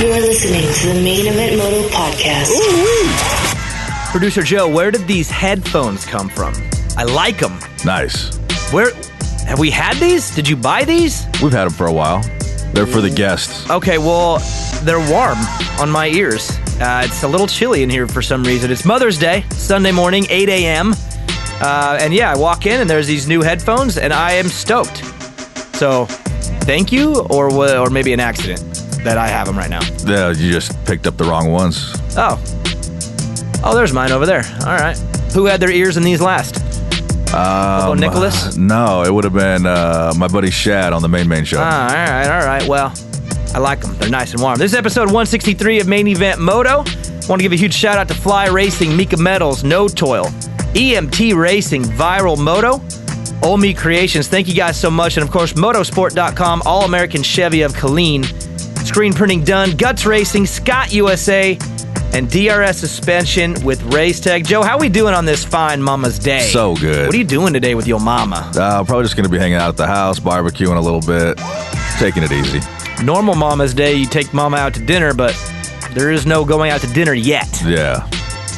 You're listening to the Main Event Moto podcast. Ooh. Producer Joe, where did these headphones come from? I like them. Nice. Where have we had these? Did you buy these? We've had them for a while. They're for the guests. Okay, well, they're warm on my ears. It's a little chilly in here for some reason. It's Mother's Day, Sunday morning, 8 a.m. And yeah, I walk in and there's these new headphones and I am stoked. So, thank you, or maybe an accident that I have them right now. Yeah, you just picked up the wrong ones. Oh, there's mine over there. All right. Who had their ears in these last? Nicholas? No, it would have been my buddy Shad on the main show. All right. Well, I like them. They're nice and warm. This is episode 163 of Main Event Moto. Want to give a huge shout out to Fly Racing, Mika Metals, No Toil, EMT Racing, Viral Moto, Olmi Creations. Thank you guys so much. And of course, motosport.com, All-American Chevy of Killeen, Screen Printing Done, Guts Racing, Scott USA, and DRS Suspension with Race Tech. Joe, how we doing on this fine Mama's Day? So good. What are you doing today with your mama? Probably just going to be hanging out at the house, barbecuing a little bit, taking it easy. Normal Mama's Day, you take Mama out to dinner, but there is no going out to dinner yet. Yeah.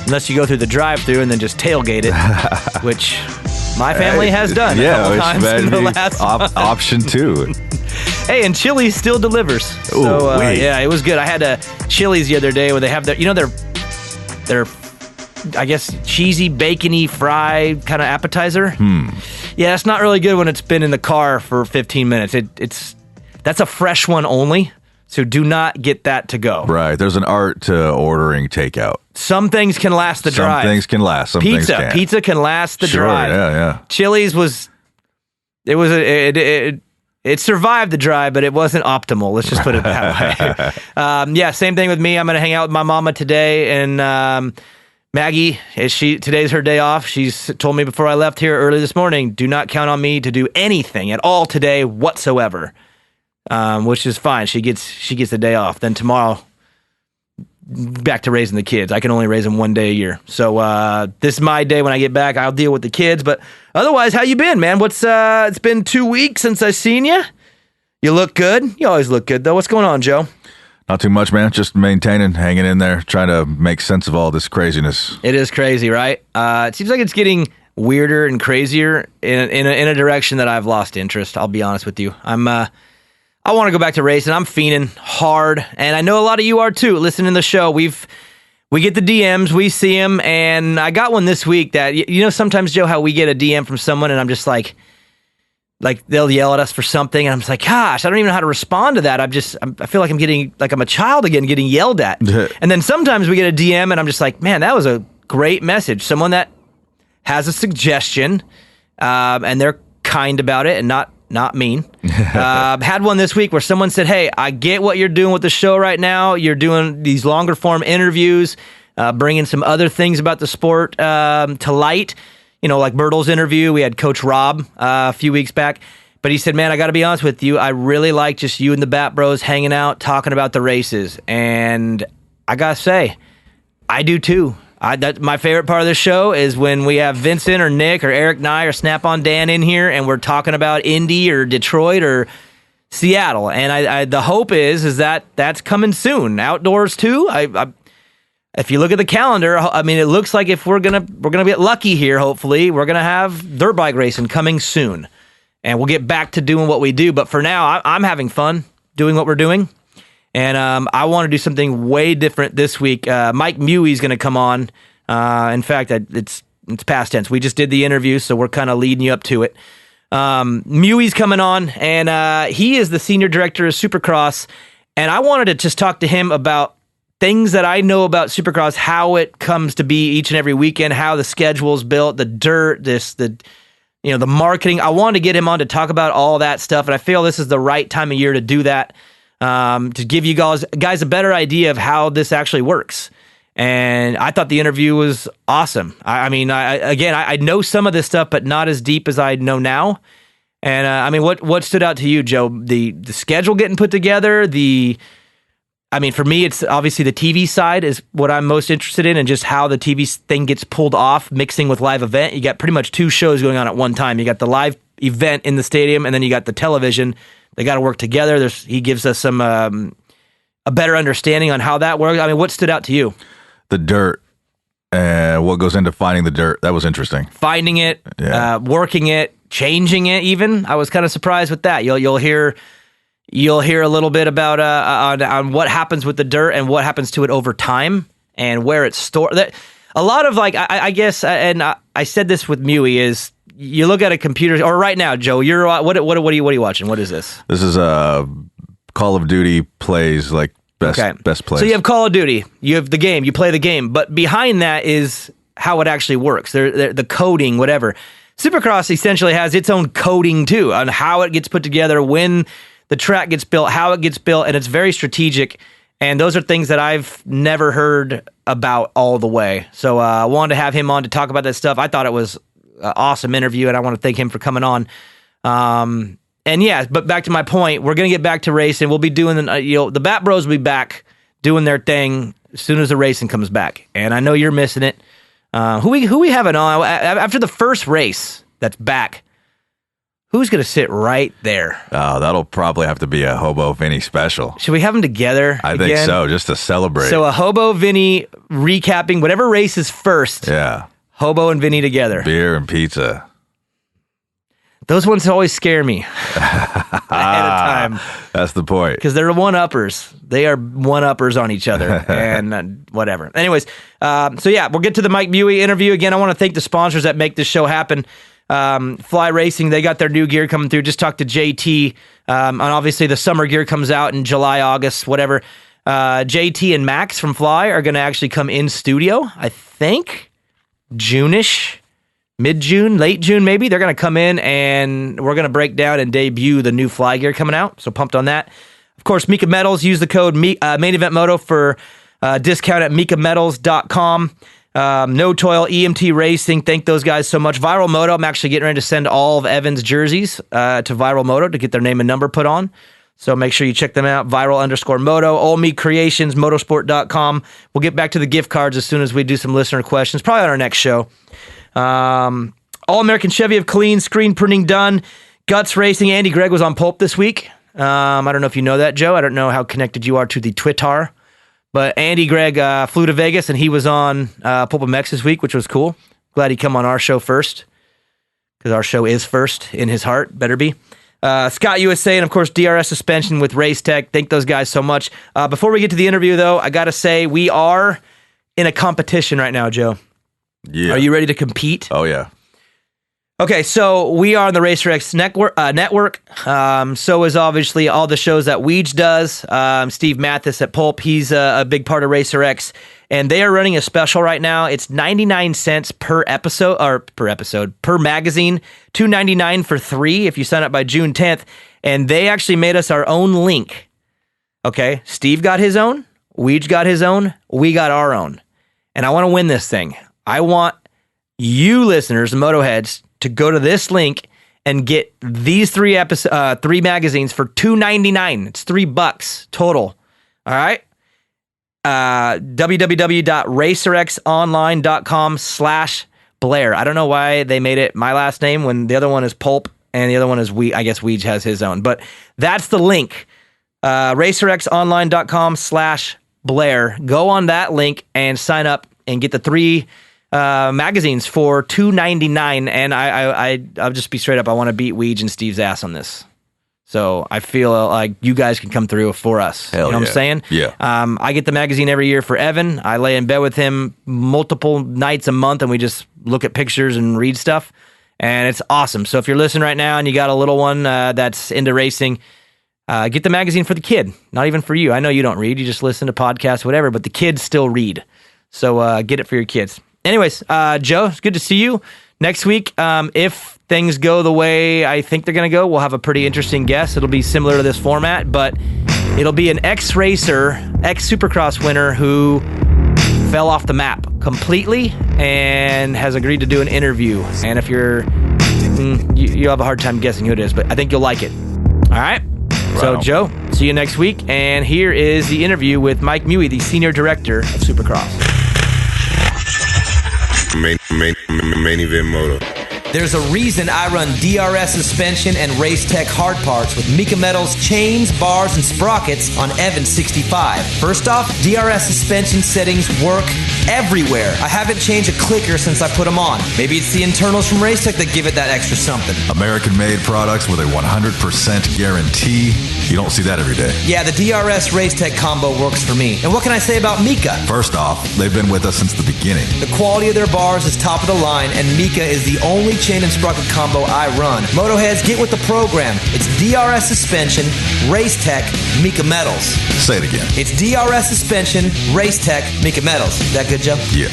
Unless you go through the drive-thru and then just tailgate it, which my family has done a couple times in the last month. Option 2. Hey, and Chili's still delivers. So, yeah, it was good. I had a Chili's the other day where they have their I guess, cheesy, bacony fry kind of appetizer. Yeah, it's not really good when it's been in the car for 15 minutes. That's a fresh one only, so do not get that to go. Right. There's an art to ordering takeout. Some things can last the drive. Some things can last. Some things can't. Pizza can last the drive. Yeah. Chili's it survived the drive, but it wasn't optimal. Let's just put it that way. Yeah, same thing with me. I'm going to hang out with my mama today, and Maggie, today's her day off. She's told me before I left here early this morning, do not count on me to do anything at all today whatsoever, which is fine. She gets the day off. Then tomorrow, back to raising the kids. I can only raise them one day a year. So this is my day when I get back. I'll deal with the kids. But otherwise, how you been, man? It's been 2 weeks since I seen you. You look good. You always look good, though. What's going on, Joe? Not too much, man. Just maintaining, hanging in there, trying to make sense of all this craziness. It is crazy, right? It seems like it's getting weirder and crazier in a direction that I've lost interest. I'll be honest with you. I want to go back to racing. I'm fiending hard, and I know a lot of you are too. Listening to the show, we get the DMs, we see them, and I got one this week that, sometimes, Joe, how we get a DM from someone, and I'm just like they'll yell at us for something, and I'm just like, gosh, I don't even know how to respond to that. I feel like I'm a child again, getting yelled at. And then sometimes we get a DM, and I'm just like, man, that was a great message. Someone that has a suggestion, and they're kind about it and not mean. Had one this week where someone said, hey, I get what you're doing with the show right now. You're doing these longer form interviews, bringing some other things about the sport to light. Like Bertle's interview. We had Coach Rob a few weeks back. But he said, man, I got to be honest with you. I really like just you and the Bat Bros hanging out, talking about the races. And I got to say, I do too. My favorite part of the show is when we have Vincent or Nick or Eric Nye or Snap-on Dan in here and we're talking about Indy or Detroit or Seattle. And the hope is that that's coming soon. Outdoors too. If you look at the calendar, I mean, it looks like if we're gonna get lucky here, hopefully, we're gonna have dirt bike racing coming soon, and we'll get back to doing what we do. But for now, I'm having fun doing what we're doing. And I want to do something way different this week. Mike Miewy is going to come on. In fact, it's past tense. We just did the interview, so we're kind of leading you up to it. Muey's coming on, and he is the senior director of Supercross. And I wanted to just talk to him about things that I know about Supercross, how it comes to be each and every weekend, how the schedule's built, the dirt, the marketing. I wanted to get him on to talk about all that stuff, and I feel this is the right time of year to do that. To give you guys a better idea of how this actually works. And I thought the interview was awesome. I know some of this stuff, but not as deep as I know now. And what stood out to you, Joe? The schedule getting put together, for me, it's obviously the TV side is what I'm most interested in, and just how the TV thing gets pulled off, mixing with live event. You got pretty much two shows going on at one time. You got the live event in the stadium, and then you got the television. They got to work together. He gives us some a better understanding on how that works? I mean, what stood out to you? The dirt and what goes into finding the dirt. That was interesting. Finding it, working it, changing it even. I was kind of surprised with that. You'll hear a little bit about on what happens with the dirt and what happens to it over time and where it's stored. A lot of I guess, and I said this with Muey, is you look at a computer, or right now, Joe, you're what are you watching? What is this? This is Call of Duty plays, like best plays. So you have Call of Duty, you have the game, you play the game, but behind that is how it actually works. The coding, whatever. Supercross essentially has its own coding too on how it gets put together, when the track gets built, how it gets built, and it's very strategic. And those are things that I've never heard about all the way. So I wanted to have him on to talk about that stuff. I thought it was an awesome interview, and I want to thank him for coming on. And yeah, but back to my point, we're going to get back to racing. We'll be doing, the Bat Bros will be back doing their thing as soon as the racing comes back. And I know you're missing it. Who we having on after the first race that's back? Who's going to sit right there? Oh, that'll probably have to be a Hobo Vinny special. Should we have them together? I think so, just to celebrate. So a Hobo Vinny recapping whatever race is first. Yeah. Hobo and Vinny together. Beer and pizza. Those ones always scare me ahead of time. That's the point. Because they're one-uppers. They are one-uppers on each other and whatever. Anyways, so yeah, we'll get to the Mike Miewy interview. Again, I want to thank the sponsors that make this show happen. Fly Racing, they got their new gear coming through. Just talked to JT, and obviously the summer gear comes out in July, August, whatever. JT and Max from Fly are going to actually come in studio, I think, June-ish. Mid-June, late June maybe. They're going to come in and we're going to break down and debut the new fly gear coming out. So pumped on that. Of course, Mika Metals. Use the code Main Event Moto for discount at mikametals.com. No Toil EMT Racing. Thank those guys so much. Viral Moto. I'm actually getting ready to send all of Evan's jerseys to Viral Moto to get their name and number put on. So make sure you check them out. Viral_Moto. Old Me Creations. Motorsport.com. We'll get back to the gift cards as soon as we do some listener questions. Probably on our next show. All-American Chevy of Clean, screen printing done. Guts Racing, Andy Gregg was on Pulp this week. I don't know if you know that, Joe. I don't know how connected you are to the Twitter. But Andy Gregg flew to Vegas, and he was on Pulp MX this week, which was cool. Glad he come on our show first, because our show is first in his heart. Better be. Scott USA, and of course, DRS Suspension with Race Tech. Thank those guys so much. Before we get to the interview, though, I got to say, we are in a competition right now, Joe. Yeah. Are you ready to compete? Oh, yeah. Okay, so we are on the RacerX network. So is obviously all the shows that Weege does. Steve Mathis at Pulp, he's a big part of RacerX. And they are running a special right now. It's 99 cents per magazine, $2.99 for 3 if you sign up by June 10th. And they actually made us our own link. Okay, Steve got his own, Weege got his own, we got our own. And I want to win this thing. I want you listeners, Motoheads, to go to this link and get these 3 magazines for $2.99. It's $3 total. All right. www.racerxonline.com/Blair. I don't know why they made it my last name when the other one is Pulp and the other one is I guess Weege has his own, but that's the link. racerxonline.com/Blair. Go on that link and sign up and get the 3 magazines for $2.99, and I'll just be straight up. I want to beat Weege and Steve's ass on this. So I feel like you guys can come through for us. Hell, you know what I'm saying? Yeah. I get the magazine every year for Evan. I lay in bed with him multiple nights a month, and we just look at pictures and read stuff, and it's awesome. So if you're listening right now and you got a little one that's into racing, get the magazine for the kid. Not even for you. I know you don't read. You just listen to podcasts, whatever, but the kids still read. So get it for your kids. Anyways, Joe, it's good to see you. Next week, if things go the way I think they're going to go, we'll have a pretty interesting guest. It'll be similar to this format, but it'll be an ex-racer, ex-Supercross winner who fell off the map completely and has agreed to do an interview. And if you'll have a hard time guessing who it is, but I think you'll like it. All right? So, Joe, see you next week. And here is the interview with Mike Miewy, the Senior Director of Supercross. Main Event Moto. There's a reason I run DRS suspension and Race Tech hard parts with Mika Metals chains, bars, and sprockets on Evans 65. First off, DRS suspension settings work everywhere. I haven't changed a clicker since I put them on. Maybe it's the internals from Race Tech that give it that extra something. American-made products with a 100% guarantee. You don't see that every day. Yeah, the DRS Race Tech combo works for me. And what can I say about Mika? First off, they've been with us since the beginning. The quality of their bars is top of the line, and Mika is the only chain and sprocket combo I run. Motoheads, get with the program. It's DRS suspension, Race Tech, Mika Metals. Say it again. It's DRS suspension, Race Tech, Mika Metals. Is that good, Joe? Yeah.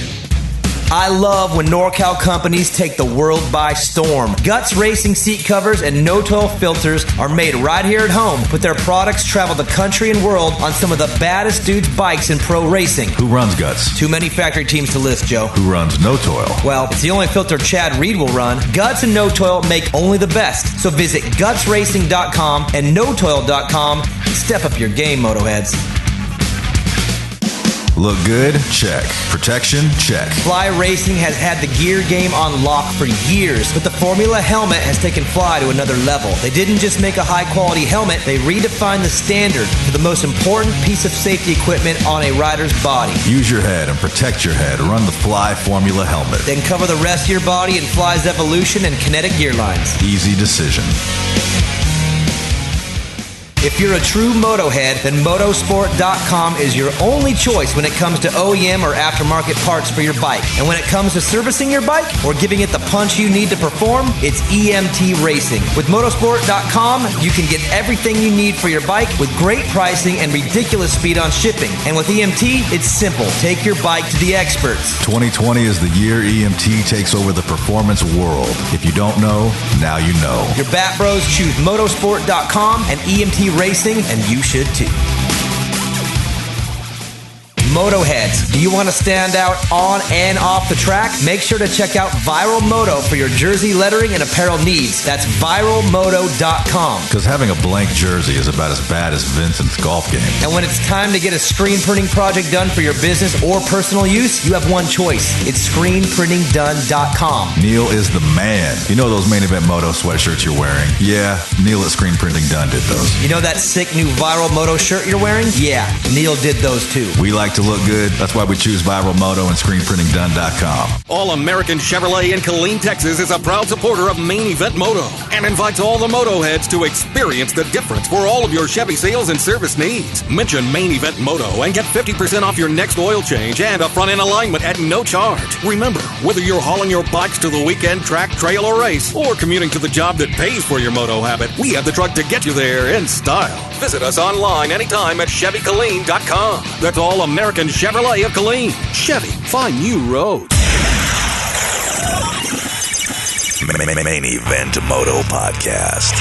I love when NorCal companies take the world by storm. Guts Racing seat covers and no-toil filters are made right here at home, but their products travel the country and world on some of the baddest dudes' bikes in pro racing. Who runs Guts? Too many factory teams to list, Joe. Who runs No Toil? Well, it's the only filter Chad Reed will run. Guts and No Toil make only the best. So visit gutsracing.com and notoil.com and step up your game, Motoheads. Look good? Check. Protection? Check. Fly Racing has had the gear game on lock for years, but the Formula helmet has taken Fly to another level. They didn't just make a high-quality helmet, they redefined the standard for the most important piece of safety equipment on a rider's body. Use your head and protect your head. Run the Fly Formula helmet. Then cover the rest of your body in Fly's Evolution and Kinetic gear lines. Easy decision. If you're a true Motohead, then motosport.com is your only choice when it comes to OEM or aftermarket parts for your bike. And when it comes to servicing your bike or giving it the punch you need to perform, it's EMT Racing. With motosport.com, you can get everything you need for your bike with great pricing and ridiculous speed on shipping. And with EMT, it's simple. Take your bike to the experts. 2020 is the year EMT takes over the performance world. If you don't know, now you know. Your bat bros choose motosport.com and EMT Racing, and you should too. Motoheads, do you want to stand out on and off the track? Make sure to check out Viral Moto for your jersey lettering and apparel needs. That's viralmoto.com. Because having a blank jersey is about as bad as Vincent's golf game. And when it's time to get a screen printing project done for your business or personal use, you have one choice. It's screenprintingdone.com. Neil is the man. You know those Main Event Moto sweatshirts you're wearing? Yeah, Neil at Screen Printing Done did those. You know that sick new Viral Moto shirt you're wearing? Yeah, Neil did those too. We like to look good. That's why we choose Viral Moto and ScreenPrintingDone.com. All American Chevrolet in Killeen, Texas is a proud supporter of Main Event Moto and invites all the Motoheads to experience the difference for all of your Chevy sales and service needs. Mention Main Event Moto and get 50% off your next oil change and a front-end alignment at no charge. Remember, whether you're hauling your bikes to the weekend track, trail, or race, or commuting to the job that pays for your moto habit, we have the truck to get you there in style. Visit us online anytime at ChevyKilleen.com. That's all American Chevrolet of Killeen. Chevy, find new roads. Main Event Moto Podcast.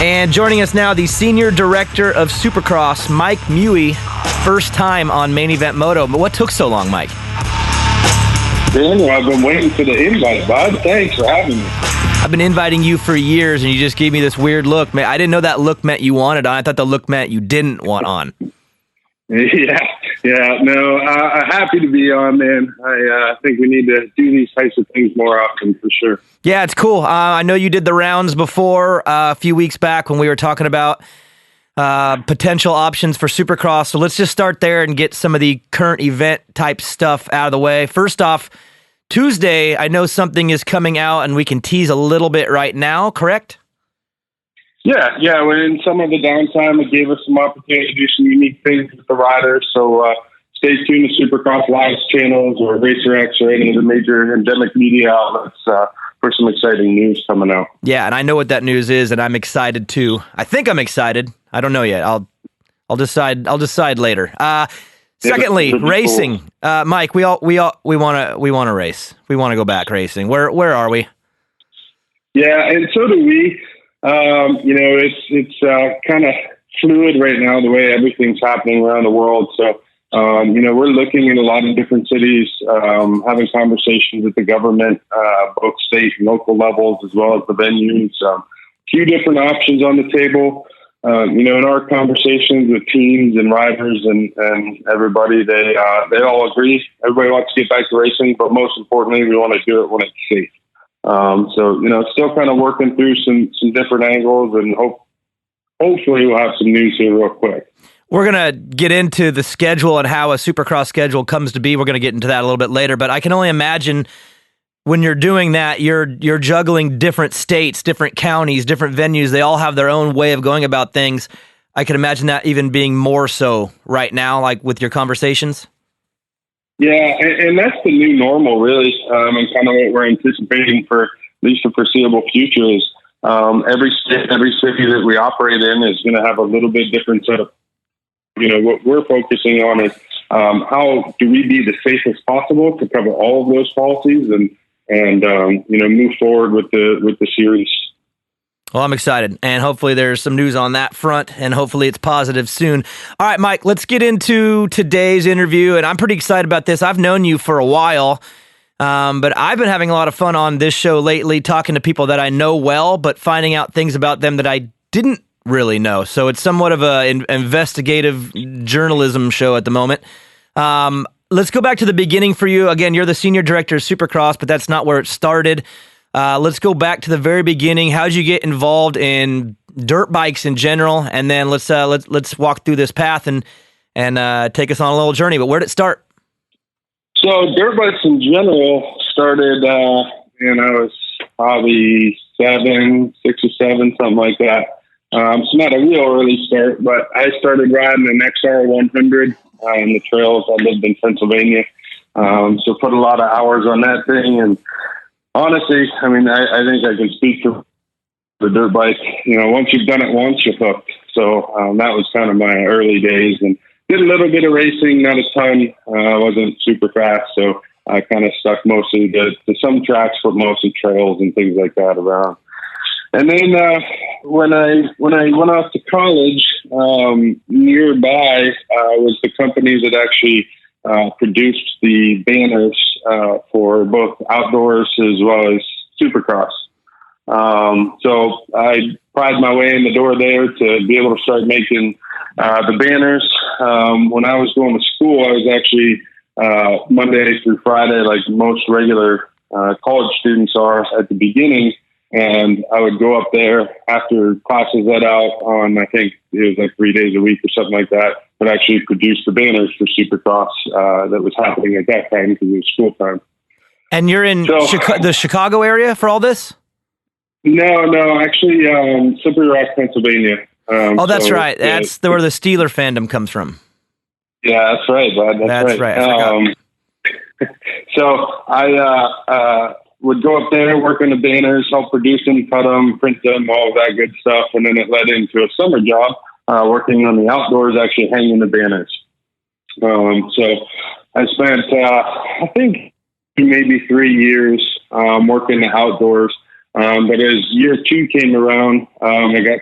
And joining us now, the Senior Director of Supercross, Mike Miewy. First time on Main Event Moto. But what took so long, Mike? Daniel, I've been waiting for the invite, bud. Thanks for having me. I've been inviting you for years, and you just gave me this weird look. Man, I didn't know that look meant you wanted on. I thought the look meant you didn't want on. Yeah. No, happy to be on, man. I think we need to do these types of things more often, for sure. Yeah, it's cool. I know you did the rounds before a few weeks back when we were talking about potential options for Supercross. So let's just start there and get some of the current event type stuff out of the way. First off, Tuesday, I know something is coming out, and we can tease a little bit right now, correct? Yeah. We're in some of the downtime. It gave us some opportunity to do some unique things with the riders. So stay tuned to Supercross Live's channels or RacerX or any of the major endemic media outlets for some exciting news coming out. Yeah, and I know what that news is, and I'm excited too. I think I'm excited. I don't know yet. I'll decide. I'll decide later. Secondly, racing. Cool. Mike, we want to race. We want to go back racing. Where are we? Yeah, and so do we. It's kind of fluid right now, the way everything's happening around the world. So, we're looking in a lot of different cities, having conversations with the government, both state and local levels, as well as the venues. Few different options on the table. in our conversations with teams and riders and everybody, they all agree. Everybody wants to get back to racing, but most importantly, we want to do it when it's safe. Still kind of working through some different angles, and hopefully we'll have some news here real quick. We're going to get into the schedule and how a Supercross schedule comes to be. We're going to get into that a little bit later, but I can only imagine when you're doing that, you're juggling different states, different counties, different venues. They all have their own way of going about things. I can imagine that even being more so right now, like with your conversations. Yeah, and that's the new normal, really, and kind of what we're anticipating for at least the foreseeable future is every state, every city that we operate in is going to have a little bit different set of, what we're focusing on is how do we be the safest possible to cover all of those policies and move forward with the series. Well, I'm excited, and hopefully there's some news on that front, and hopefully it's positive soon. All right, Mike, let's get into today's interview, and I'm pretty excited about this. I've known you for a while, but I've been having a lot of fun on this show lately, talking to people that I know well, but finding out things about them that I didn't really know. So it's somewhat of an investigative journalism show at the moment. Let's go back to the beginning for you. Again, you're the senior director of Supercross, but that's not where it started. Let's go back to the very beginning. How'd you get involved in dirt bikes in general? And then let's walk through this path and take us on a little journey. But where did it start? So dirt bikes in general started, when I was probably 6 or 7, something like that. So not a real early start, but I started riding an XR 100 on the trails. I lived in Pennsylvania, so put a lot of hours on that thing. And honestly, I mean, I think I can speak for the dirt bike. Once you've done it once, you're hooked. So that was kind of my early days, and did a little bit of racing, not a ton. I wasn't super fast, so I kind of stuck mostly to some tracks, but mostly trails and things like that around. And then when I went off to college, nearby was the company that actually produced the banners for both outdoors as well as Supercross. So I pried my way in the door there to be able to start making the banners. When I was going to school, I was actually Monday through Friday, like most regular college students are at the beginning. And I would go up there after classes let out on, I think it was like 3 days a week or something like that, but actually produce the banners for Supercross that was happening at that time because it was school time. And you're in the Chicago area for all this? No, actually, Slippery Rock, Pennsylvania. That's right. That's where the Steeler fandom comes from. Yeah, that's right, bud. That's right. So I would go up there, work on the banners, help produce them, cut them, print them, all of that good stuff. And then it led into a summer job, working on the outdoors, actually hanging the banners. So I spent, I think maybe 3 years, working the outdoors. But as year 2 came around, I got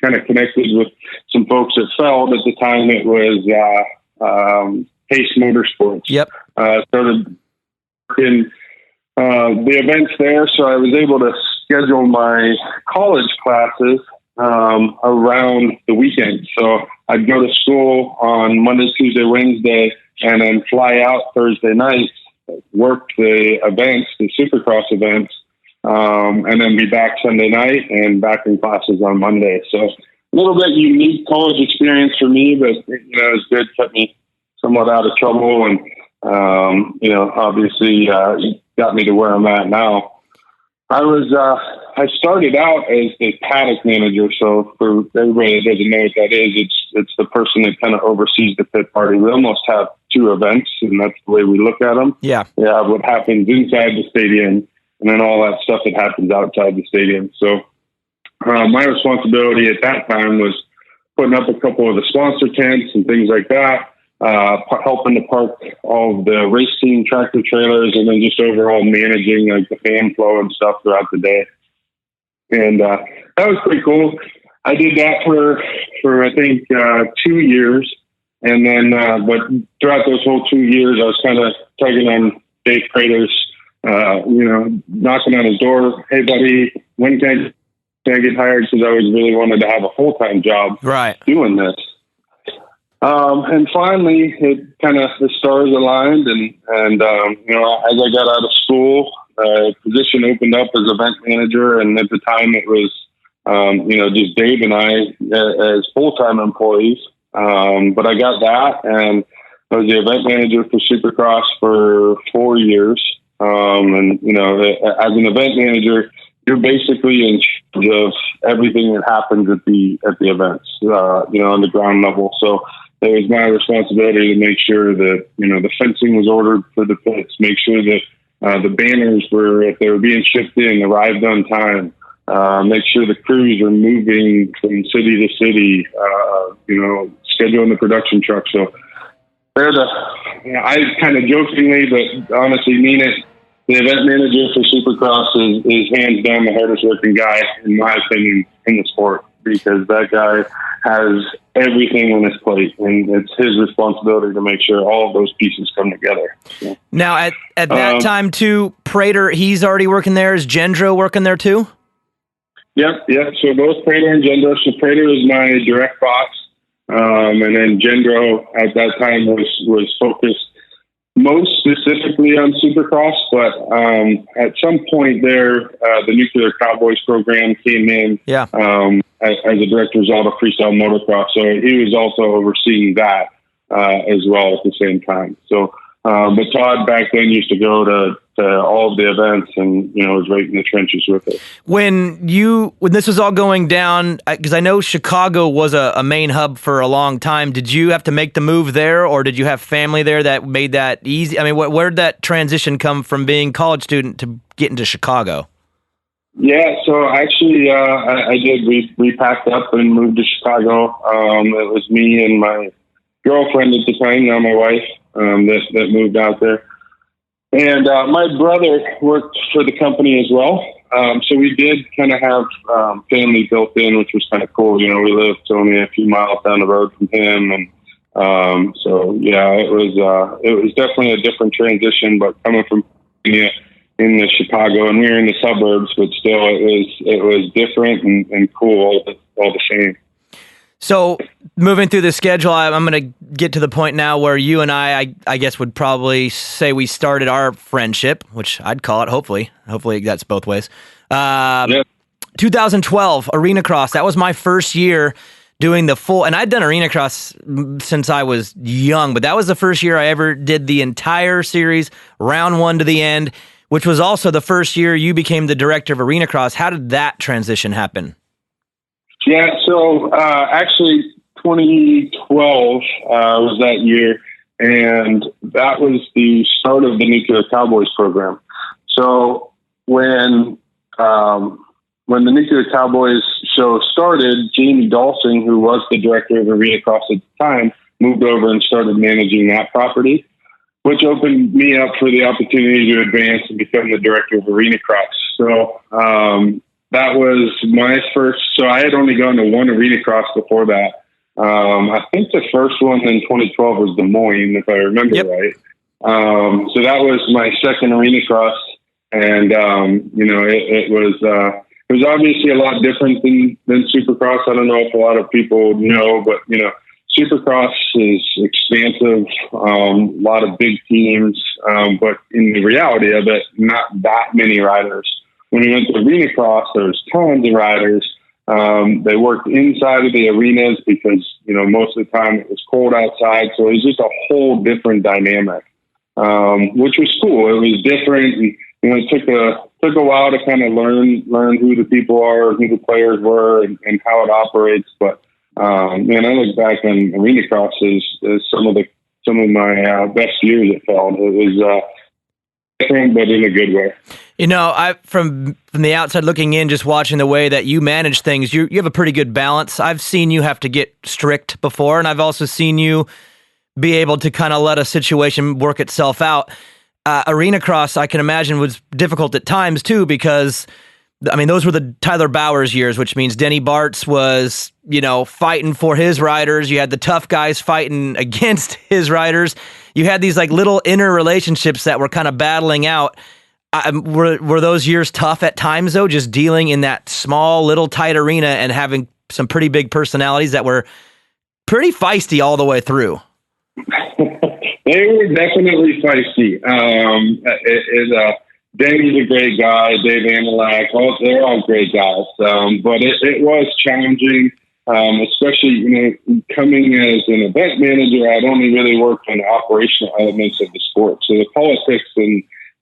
kind of connected with some folks at Feld. At the time, it was Pace Motorsports. Yep. Started working the events there, so I was able to schedule my college classes around the weekend. So I'd go to school on Monday, Tuesday, Wednesday, and then fly out Thursday night, work the events, the Supercross events, and then be back Sunday night and back in classes on Monday. So a little bit unique college experience for me, but it was good, kept me somewhat out of trouble, and obviously got me to where I'm at now. I started out as the paddock manager. So for everybody that doesn't know what that is, it's the person that kind of oversees the pit party. We almost have 2 events, and that's the way we look at them. Yeah. Yeah. What happens inside the stadium, and then all that stuff that happens outside the stadium. So my responsibility at that time was putting up a couple of the sponsor tents and things like that, helping to park all of the race team tractor trailers, and then just overall managing like the fan flow and stuff throughout the day. And that was pretty cool. I did that for I think 2 years, and then but throughout those whole 2 years, I was kind of tugging on Dave Prater's, knocking on his door. Hey, buddy, when can I can I get hired? Because I always really wanted to have a full-time job doing this. And finally, it kind of, the stars aligned, and you know, as I got out of school, a position opened up as event manager, and at the time it was, you know, just Dave and I as full-time employees. But I got that, and I was the event manager for Supercross for 4 years. And you know, as an event manager, you're basically in charge of everything that happens at the events, you know, on the ground level. So it was my responsibility to make sure that, you know, the fencing was ordered for the pits, make sure that the banners were, if they were being shipped in, arrived on time, make sure the crews are moving from city to city, you know, scheduling the production truck. So they're you know, I kind of jokingly, but honestly mean it, the event manager for Supercross is hands down the hardest working guy, in my opinion, in the sport, because that guy has everything on his plate, and it's his responsibility to make sure all of those pieces come together. So, now, at that time, too, Prater, he's already working there. Is Gendro working there, too? Yep. So both Prater and Gendro. So Prater is my direct boss, and then Gendro at that time was focused most specifically on Supercross, but at some point there, the Nuclear Cowboys program came in as a direct result of freestyle motocross. So he was also overseeing that as well at the same time. So, but Todd back then used to go to all of the events, and you know, was right in the trenches with it. When this was all going down, because I know Chicago was a main hub for a long time. Did you have to make the move there, or did you have family there that made that easy? I mean, where did that transition come from, being a college student to getting to Chicago? Yeah, so actually, I did. We packed up and moved to Chicago. It was me and my girlfriend at the time, now my wife, that moved out there. And my brother worked for the company as well. So we did kind of have family built in, which was kind of cool. You know, we lived only a few miles down the road from him. And so, yeah, it was definitely a different transition, but coming from in the Chicago, and we were in the suburbs, but still it was different and cool all the same. So moving through the schedule, I'm going to get to the point now where you and I guess would probably say we started our friendship, which I'd call it. Hopefully that's both ways. 2012 Arenacross. That was my first year doing the full, and I'd done Arenacross since I was young, but that was the first year I ever did the entire series, round one to the end, which was also the first year you became the director of Arenacross. How did that transition happen? Yeah, so actually 2012 was that year, and that was the start of the Nuclear Cowboys program. So when the Nuclear Cowboys show started, Jamie Dawson, who was the director of Arenacross at the time, moved over and started managing that property, which opened me up for the opportunity to advance and become the director of Arenacross. So that was my first. So I had only gone to one Arenacross before that. I think the first one in 2012 was the Muey, if I remember right. So that was my second Arenacross, and you know, it was obviously a lot different than Supercross. I don't know if a lot of people know, but you know, Supercross is expansive, a lot of big teams, but in the reality of it, not that many riders. When we went to Arenacross, there was tons of riders. They worked inside of the arenas because, you know, most of the time it was cold outside. So it was just a whole different dynamic, which was cool. It was different. And, you know, it took a while to kind of learn who the people are, who the players were, and how it operates. But, man, I look back on Arenacross as some of my best years. It felt it was different, but in a good way. You know, from the outside looking in, just watching the way that you manage things, you have a pretty good balance. I've seen you have to get strict before, and I've also seen you be able to kind of let a situation work itself out. Arenacross, I can imagine, was difficult at times too, because I mean, those were the Tyler Bowers years, which means Denny Bartz was, you know, fighting for his riders. You had the tough guys fighting against his riders. You had these like little inner relationships that were kind of battling out. Were those years tough at times though, just dealing in that small little tight arena and having some pretty big personalities that were pretty feisty all the way through? They were definitely feisty. Danny's a great guy. Dave Amelak, they're all great guys. But it was challenging, especially, coming as an event manager. I'd only really worked on the operational elements of the sport. So the politics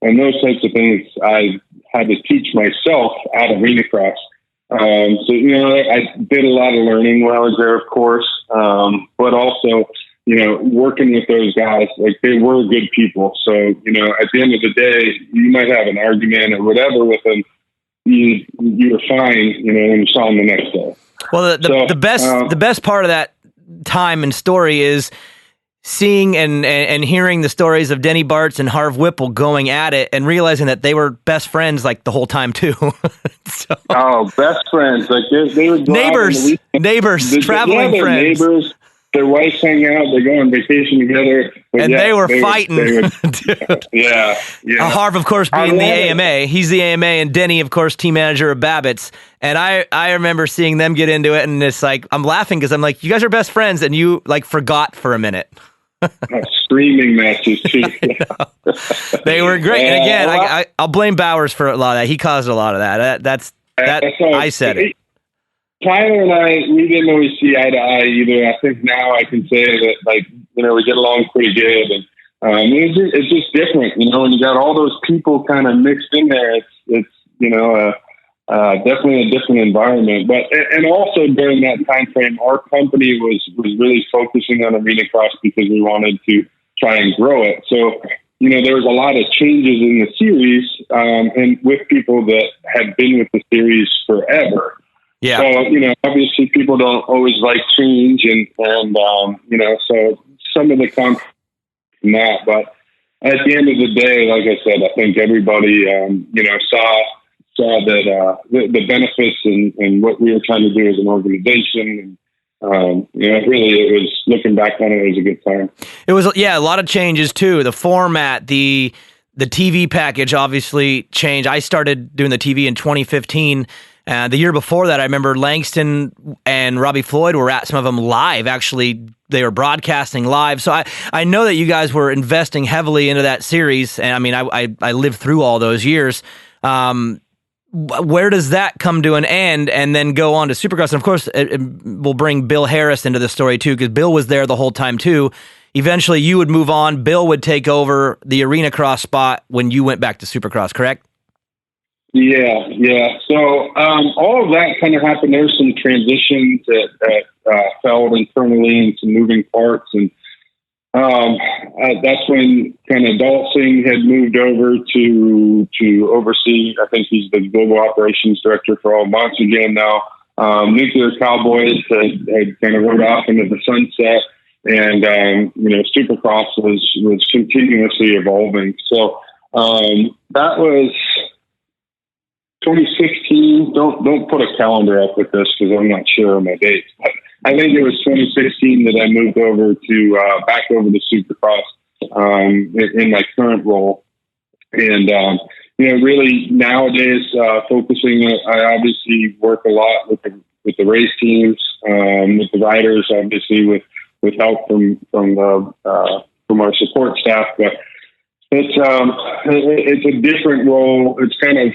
and those types of things I had to teach myself at Arenacross. So, I did a lot of learning while I was there, of course, but also, working with those guys, like, they were good people. So, at the end of the day, you might have an argument or whatever with them. You were fine, when you saw them the next day. Well, the best part of that time and story is seeing and hearing the stories of Denny Bartz and Harv Whipple going at it and realizing that they were best friends like the whole time too. Best friends. Like they were neighbors, traveling friends. Neighbors. Their wives hang out. They go on vacation together. And they were fighting. Dude. Yeah. Harv, of course, being the AMA. He's the AMA, and Denny, of course, team manager of Babbitt's. And I remember seeing them get into it, and it's like, I'm laughing because I'm like, you guys are best friends, and you like forgot for a minute. Screaming matches too. They were great. And again, I'll blame Bowers for a lot of that. He caused a lot of that. I said it. Tyler and I, we didn't always see eye to eye either. I think now I can say that, we get along pretty good, and it's just different, when you got all those people kind of mixed in there. It's definitely a different environment. But and also during that time frame, our company was really focusing on Arenacross because we wanted to try and grow it. So there was a lot of changes in the series, and with people that had been with the series forever. Yeah. So, obviously people don't always like change and so some of the conflict in that, but at the end of the day, like I said, I think everybody, saw that, the benefits and what we were trying to do as an organization. And, really it was, looking back on it, was a good time. It was, a lot of changes too. The format, the TV package obviously changed. I started doing the TV in 2015. The year before that, I remember Langston and Robbie Floyd were at some of them live. Actually, they were broadcasting live. So I know that you guys were investing heavily into that series. And I mean, I lived through all those years. Where does that come to an end and then go on to Supercross? And of course, we'll bring Bill Harris into the story too, because Bill was there the whole time too. Eventually, you would move on. Bill would take over the Arenacross spot when you went back to Supercross, correct? Yeah. So all of that kind of happened. There were some transitions that fell internally and some moving parts. And that's when kind of Dalsing had moved over to oversee. I think he's the global operations director for all months again now. Nuclear Cowboys had kind of rode off into the sunset. And, Supercross was continuously evolving. So that was 2016. Don't put a calendar up with this because I'm not sure of my dates. But I think it was 2016 that I moved over to back over to Supercross in my current role. And really nowadays focusing. I obviously work a lot with the race teams, with the riders, obviously with help from our support staff. But it's a different role. It's kind of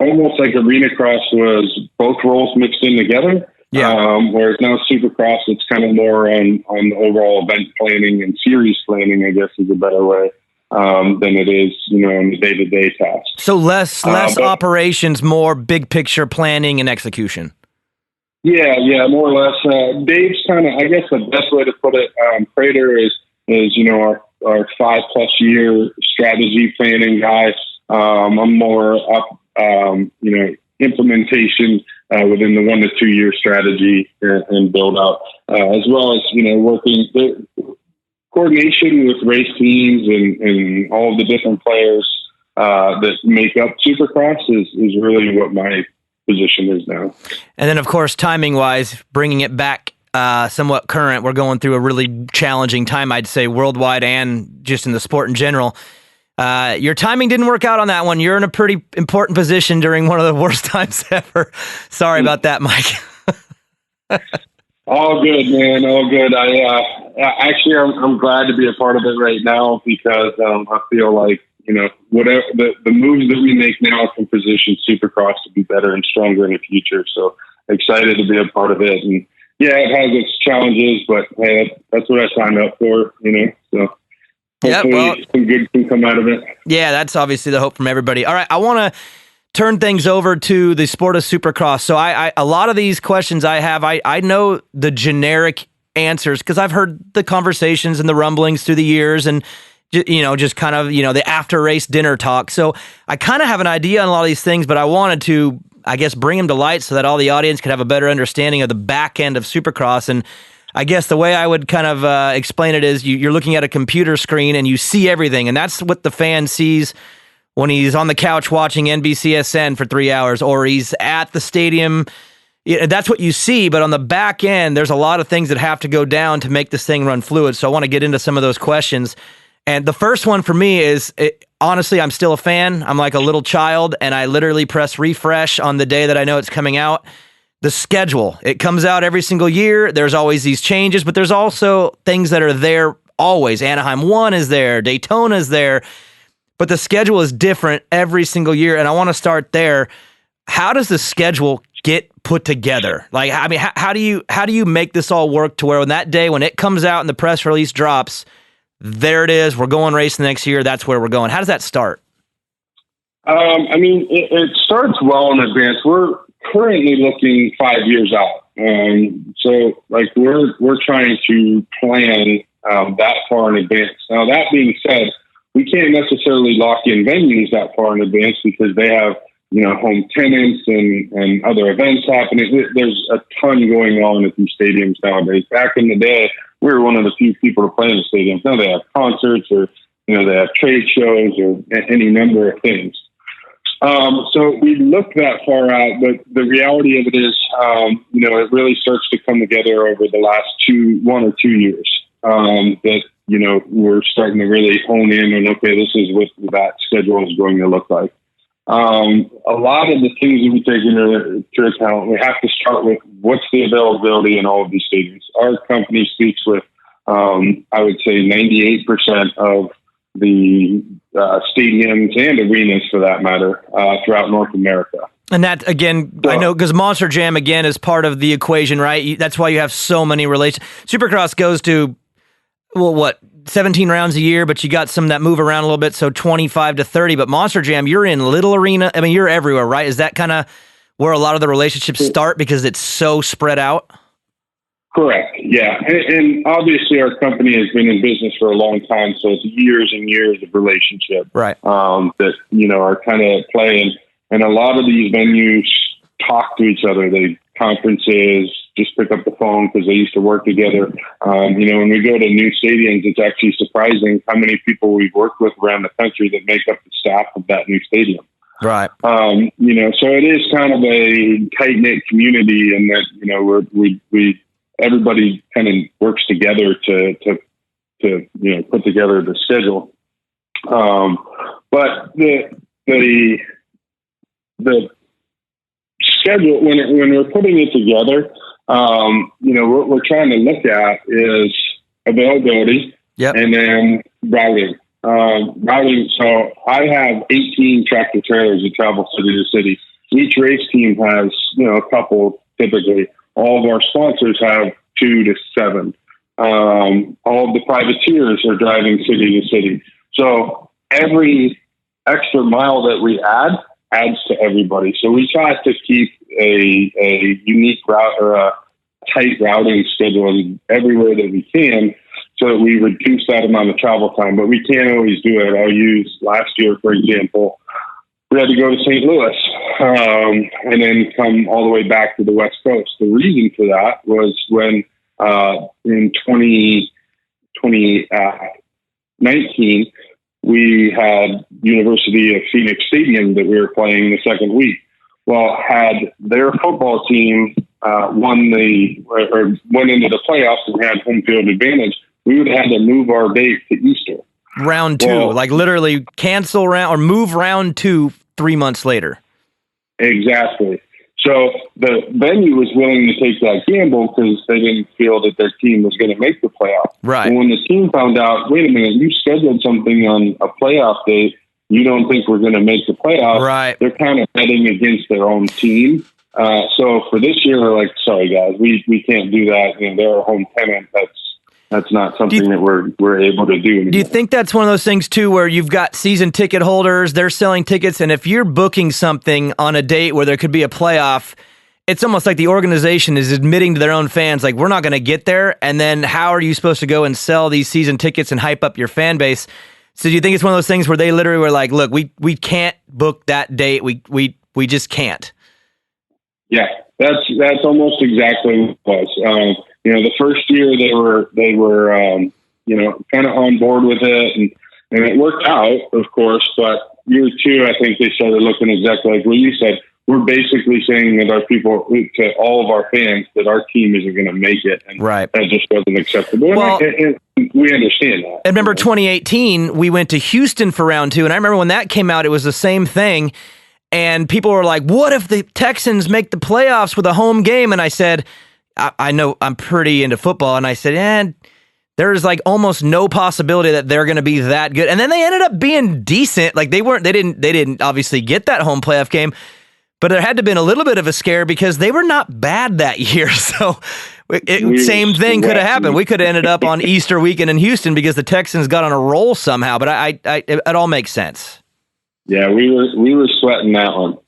almost like Arenacross was both roles mixed in together. Yeah. Whereas now Supercross, it's kind of more on the overall event planning and series planning, I guess is a better way, than it is, in the day-to-day tasks. So less operations, more big picture planning and execution. Yeah, more or less. Dave's kind of, I guess the best way to put it, Prater is our 5+ year strategy planning guy. I'm more up, implementation within the 1 to 2 year strategy and build out, as well as, working the coordination with race teams and all of the different players that make up Supercross is really what my position is now. And then, of course, timing wise, bringing it back somewhat current, we're going through a really challenging time, I'd say, worldwide and just in the sport in general. Your timing didn't work out on that one. You're in a pretty important position during one of the worst times ever. Sorry about that, Mike. All good, man. All good. I'm glad to be a part of it right now because I feel like, whatever the moves that we make now can position Supercross to be better and stronger in the future. So excited to be a part of it. And yeah, it has its challenges, but hey, that's what I signed up for, so. Hopefully some good can come out of it. Yeah, that's obviously the hope from everybody. All right, I want to turn things over to the sport of Supercross. So a lot of these questions I have, I know the generic answers because I've heard the conversations and the rumblings through the years and, just kind of, the after race dinner talk. So I kind of have an idea on a lot of these things, but I wanted to, I guess, bring them to light so that all the audience could have a better understanding of the back end of Supercross. And I guess the way I would kind of explain it is you're looking at a computer screen and you see everything. And that's what the fan sees when he's on the couch watching NBCSN for 3 hours or he's at the stadium. That's what you see. But on the back end, there's a lot of things that have to go down to make this thing run fluid. So I want to get into some of those questions. And the first one for me is, honestly, I'm still a fan. I'm like a little child, and I literally press refresh on the day that I know it's coming out. The schedule, it comes out every single year. There's always these changes, but there's also things that are there always. Anaheim 1 is there, Daytona is there, but the schedule is different every single year. And I want to start there. How does the schedule get put together? Like, I mean, how do you make this all work to where on that day when it comes out and the press release drops, there it is, we're going racing next year, that's where we're going. How does that start? It starts well in advance. We're currently looking 5 years out. So like we're trying to plan that far in advance. Now, that being said, we can't necessarily lock in venues that far in advance because they have, home tenants and other events happening. There's a ton going on at these stadiums nowadays. Back in the day, we were one of the few people to play in the stadiums. Now they have concerts or, they have trade shows or any number of things. So we look that far out, but the reality of it is, it really starts to come together over the last 1 or 2 years, that, we're starting to really hone in on, okay, this is what that schedule is going to look like. A lot of the things that we take into account, we have to start with what's the availability in all of these stadiums. Our company speaks with, I would say 98% of the stadiums and arenas, for that matter, throughout North America. And that, again, I know because Monster Jam, again, is part of the equation, right? That's why you have so many relations. Supercross goes to, 17 rounds a year, but you got some that move around a little bit, so 25 to 30. But Monster Jam, you're in little arena. I mean, you're everywhere, right? Is that kind of where a lot of the relationships start because it's so spread out? Correct. Yeah. And obviously our company has been in business for a long time. So it's years and years of relationship, right? That, are kind of playing. And a lot of these venues talk to each other. They conferences, just pick up the phone because they used to work together. When we go to new stadiums, it's actually surprising how many people we've worked with around the country that make up the staff of that new stadium. Right. So it is kind of a tight-knit community and that, we everybody kind of works together to put together the schedule. But the schedule, when we're putting it together, what we're trying to look at is availability. Yep. And then routing. So I have 18 tractor trailers that travel city to city. Each race team has, a couple typically. All of our sponsors have 2 to 7. All of the privateers are driving city to city. So every extra mile that we add adds to everybody. So we try to keep a unique route or a tight routing schedule everywhere that we can so that we reduce that amount of travel time. But we can't always do it. I'll use last year, for example. We had to go to St. Louis and then come all the way back to the West Coast. The reason for that was when in 2019, we had University of Phoenix Stadium that we were playing the second week. Well, had their football team went into the playoffs and had home field advantage, we would have had to move our date to Easter. round 2? Well, like literally cancel round or move round 2 3 months later? Exactly. So the venue was willing to take that gamble because they didn't feel that their team was going to make the playoff. Right. And when the team found out, wait a minute, you scheduled something on a playoff date, you don't think we're going to make the playoff. Right. They're kind of betting against their own team. So for this year, they're like, sorry guys, we can't do that. You know, they're a home tenant. That's not something that we're able to do anymore. Do you think that's one of those things too, where you've got season ticket holders, they're selling tickets, and if you're booking something on a date where there could be a playoff, it's almost like the organization is admitting to their own fans, like, we're not going to get there. And then how are you supposed to go and sell these season tickets and hype up your fan base? So do you think it's one of those things where they literally were like, look, we can't book that date. We just can't. Yeah, that's almost exactly what it was. You know, the first year they were you know, kind of on board with it, and it worked out, of course. But year 2, I think they started looking exactly like what you said. We're basically saying that our people, to all of our fans, that our team isn't going to make it, and right. That just wasn't acceptable. Well, and we understand that. And remember, 2018, we went to Houston for round 2, and I remember when that came out, it was the same thing. And people were like, what if the Texans make the playoffs with a home game? And I said, I know I'm pretty into football. And I said, there's like almost no possibility that they're going to be that good. And then they ended up being decent. Like they didn't obviously get that home playoff game, but there had to have been a little bit of a scare because they were not bad that year. So same thing could have happened. We could have ended up on Easter weekend in Houston because the Texans got on a roll somehow, but it all makes sense. Yeah, we were sweating that one.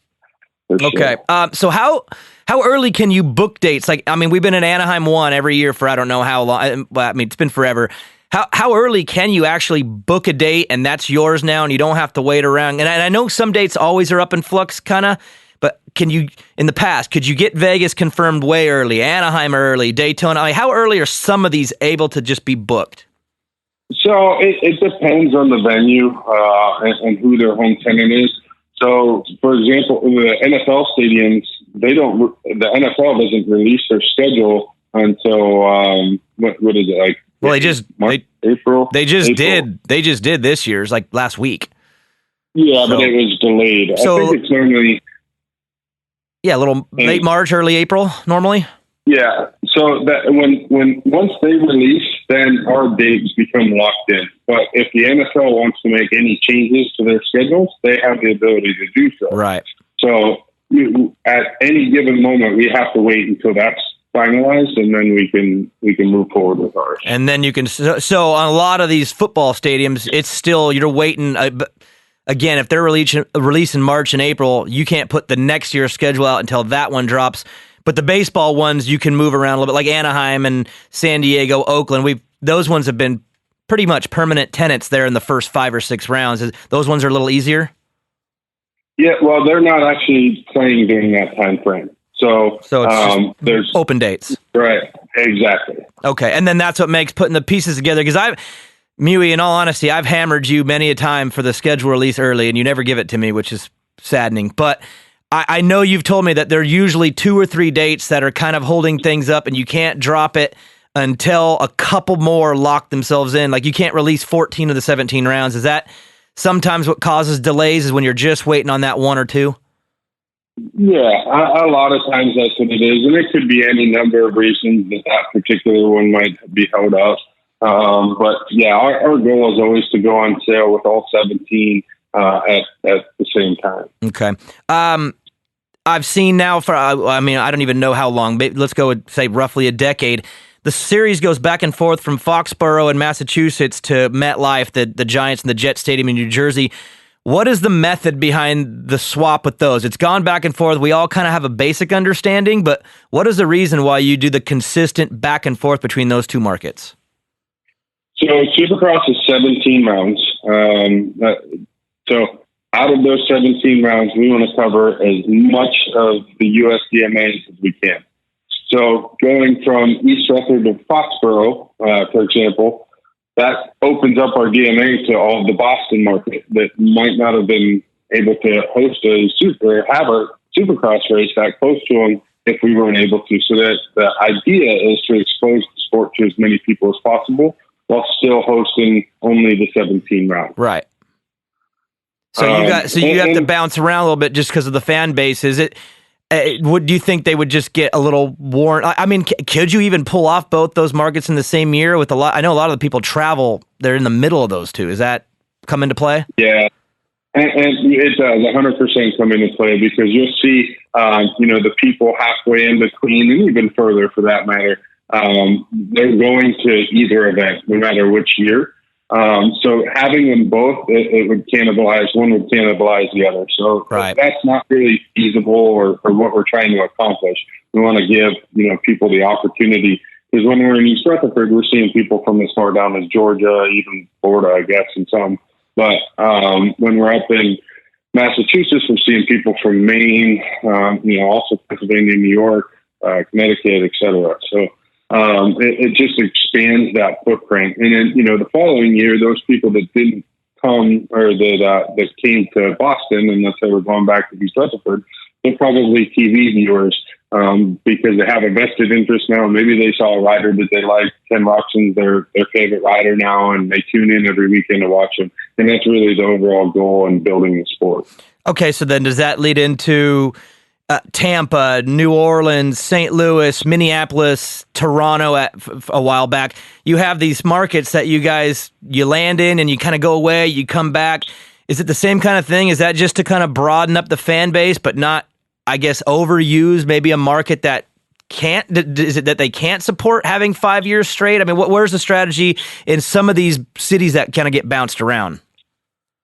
Okay. Sure. So how early can you book dates? Like, I mean, we've been in Anaheim 1 every year for I don't know how long. I mean, it's been forever. How early can you actually book a date and that's yours now and you don't have to wait around? And I know some dates always are up in flux, kind of. But can you, in the past, could you get Vegas confirmed way early, Anaheim early, Daytona? Like, how early are some of these able to just be booked? So it depends on the venue and who their home tenant is. So, for example, the NFL stadiums, the NFL doesn't release their schedule until what is it, like? Well, April. They just did this year's, like last week. Yeah, so, but it was delayed. So, I think it's normally a little late March, early April, normally. Yeah. So that when once they release, then our dates become locked in. But if the NFL wants to make any changes to their schedules, they have the ability to do so. Right. So at any given moment, we have to wait until that's finalized, and then we can move forward with ours. And then you can. So on a lot of these football stadiums, it's still you're waiting. Again, if they're releasing March and April, you can't put the next year's schedule out until that one drops. But the baseball ones, you can move around a little bit, like Anaheim and San Diego, Oakland. Those ones have been pretty much permanent tenants there in the first 5 or 6 rounds. Those ones are a little easier? Yeah, well, they're not actually playing during that time frame. So it's there's open dates. Right, exactly. Okay, and then that's what makes putting the pieces together. Because Muey, in all honesty, I've hammered you many a time for the schedule release early, and you never give it to me, which is saddening. But I know you've told me that there are usually 2 or 3 dates that are kind of holding things up, and you can't drop it until a couple more lock themselves in. Like you can't release 14 of the 17 rounds. Is that sometimes what causes delays is when you're just waiting on that 1 or 2? Yeah, a lot of times that's what it is. And it could be any number of reasons that particular one might be held up. But yeah, our goal is always to go on sale with all 17 at the same time. Okay. I've seen now for, I don't even know how long, but let's go say roughly a decade. The series goes back and forth from Foxborough in Massachusetts to MetLife, the Giants and the Jet Stadium in New Jersey. What is the method behind the swap with those? It's gone back and forth. We all kind of have a basic understanding, but what is the reason why you do the consistent back and forth between those two markets? So Supercross is 17 rounds. So out of those 17 rounds, we want to cover as much of the USDMAs as we can. So going from East Rutherford to Foxborough, for example, that opens up our DMA to all of the Boston market that might not have been able to host have a Supercross race that close to them if we weren't able to. So that the idea is to expose the sport to as many people as possible, while still hosting only the 17 rounds. Right. So you have to bounce around a little bit just because of the fan base. Is it? Would you think they would just get a little worn? I mean, could you even pull off both those markets in the same year? With a lot, I know a lot of the people travel. They're in the middle of those two. Is that come into play? Yeah, and it does 100% come into play because you'll see, the people halfway in between, and even further for that matter, they're going to either event, no matter which year. So having them both, it would cannibalize, one would cannibalize the other. So right. That's not really feasible or what we're trying to accomplish. We want to give, people the opportunity, because when we're in East Rutherford, we're seeing people from as far down as Georgia, even Florida, I guess, and some. But when we're up in Massachusetts, we're seeing people from Maine, also Pennsylvania, New York, Connecticut, et cetera. So it just expands that footprint. And then, the following year, those people that didn't come or that came to Boston, and let's say we're going back to East Rutherford, they're probably TV viewers because they have a vested interest now. Maybe they saw a rider that they like. Ken Roxon's their favorite rider now, and they tune in every weekend to watch him. And that's really the overall goal in building the sport. Okay, so then does that lead into Tampa, New Orleans, St. Louis, Minneapolis, Toronto a while back? You have these markets that you land in and you kind of go away, you come back. Is it the same kind of thing? Is that just to kind of broaden up the fan base, but not, I guess, overuse maybe a market that can't? Is it that they can't support having 5 years straight? I mean, where's the strategy in some of these cities that kind of get bounced around?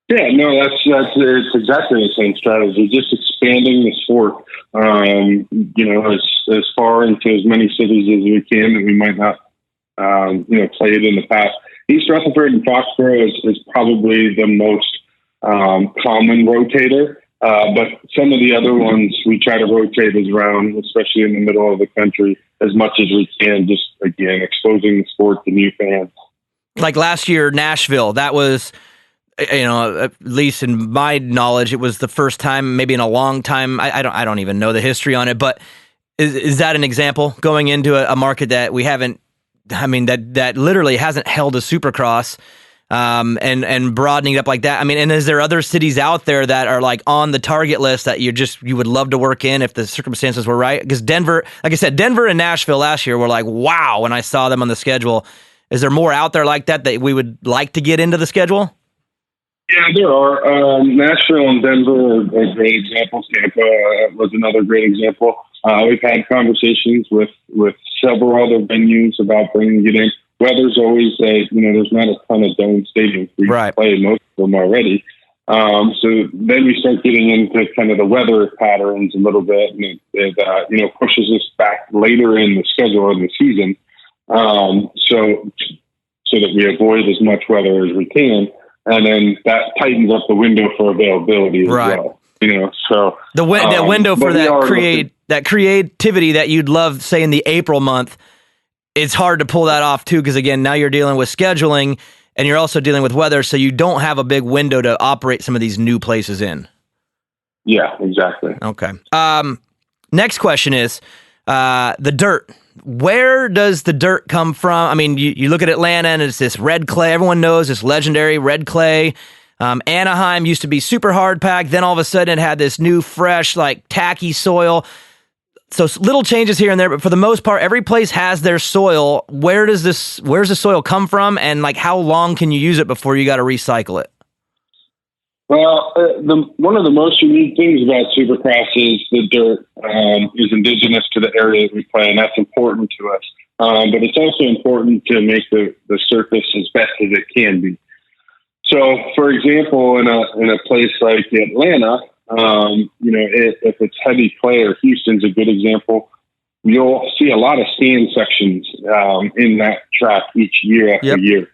Yeah, no, it's exactly the same strategy, just expanding the sport, as far into as many cities as we can that we might not, play it in the past. East Rutherford and Foxborough is probably the most common rotator, but some of the other ones we try to rotate as around, especially in the middle of the country, as much as we can, just, again, exposing the sport to new fans. Like last year, Nashville, that was... at least in my knowledge, it was the first time, maybe in a long time. I don't even know the history on it, but is that an example going into a market that we haven't? I mean, that literally hasn't held a Supercross, and broadening it up like that. I mean, and is there other cities out there that are like on the target list that you would love to work in if the circumstances were right? Because Denver, like I said, Denver and Nashville last year were like, wow, when I saw them on the schedule. Is there more out there like that we would like to get into the schedule? Yeah, there are. Nashville and Denver are great examples. Tampa was another great example. We've had conversations with several other venues about bringing it in. Weather's always there's not a ton of dome stadiums. We play most of them already. So then we start getting into kind of the weather patterns a little bit, and it pushes us back later in the schedule of the season, so that we avoid as much weather as we can. And then that tightens up the window for availability as well. So the window for that creativity that you'd love, say, in the April month, it's hard to pull that off too, because again, now you're dealing with scheduling and you're also dealing with weather, so you don't have a big window to operate some of these new places in. Yeah, exactly. Okay. Next question is the dirt. Where does the dirt come from? I mean, you look at Atlanta and it's this red clay. Everyone knows this legendary red clay. Anaheim used to be super hard packed. Then all of a sudden it had this new, fresh, like tacky soil. So little changes here and there, but for the most part, every place has their soil. Where's the soil come from? And like, how long can you use it before you got to recycle it? Well, one of the most unique things about Supercross is the dirt is indigenous to the area that we play, and that's important to us. But it's also important to make the surface as best as it can be. So, for example, in a place like Atlanta, if it's heavy clay, or Houston's a good example, you'll see a lot of sand sections in that track each year after year.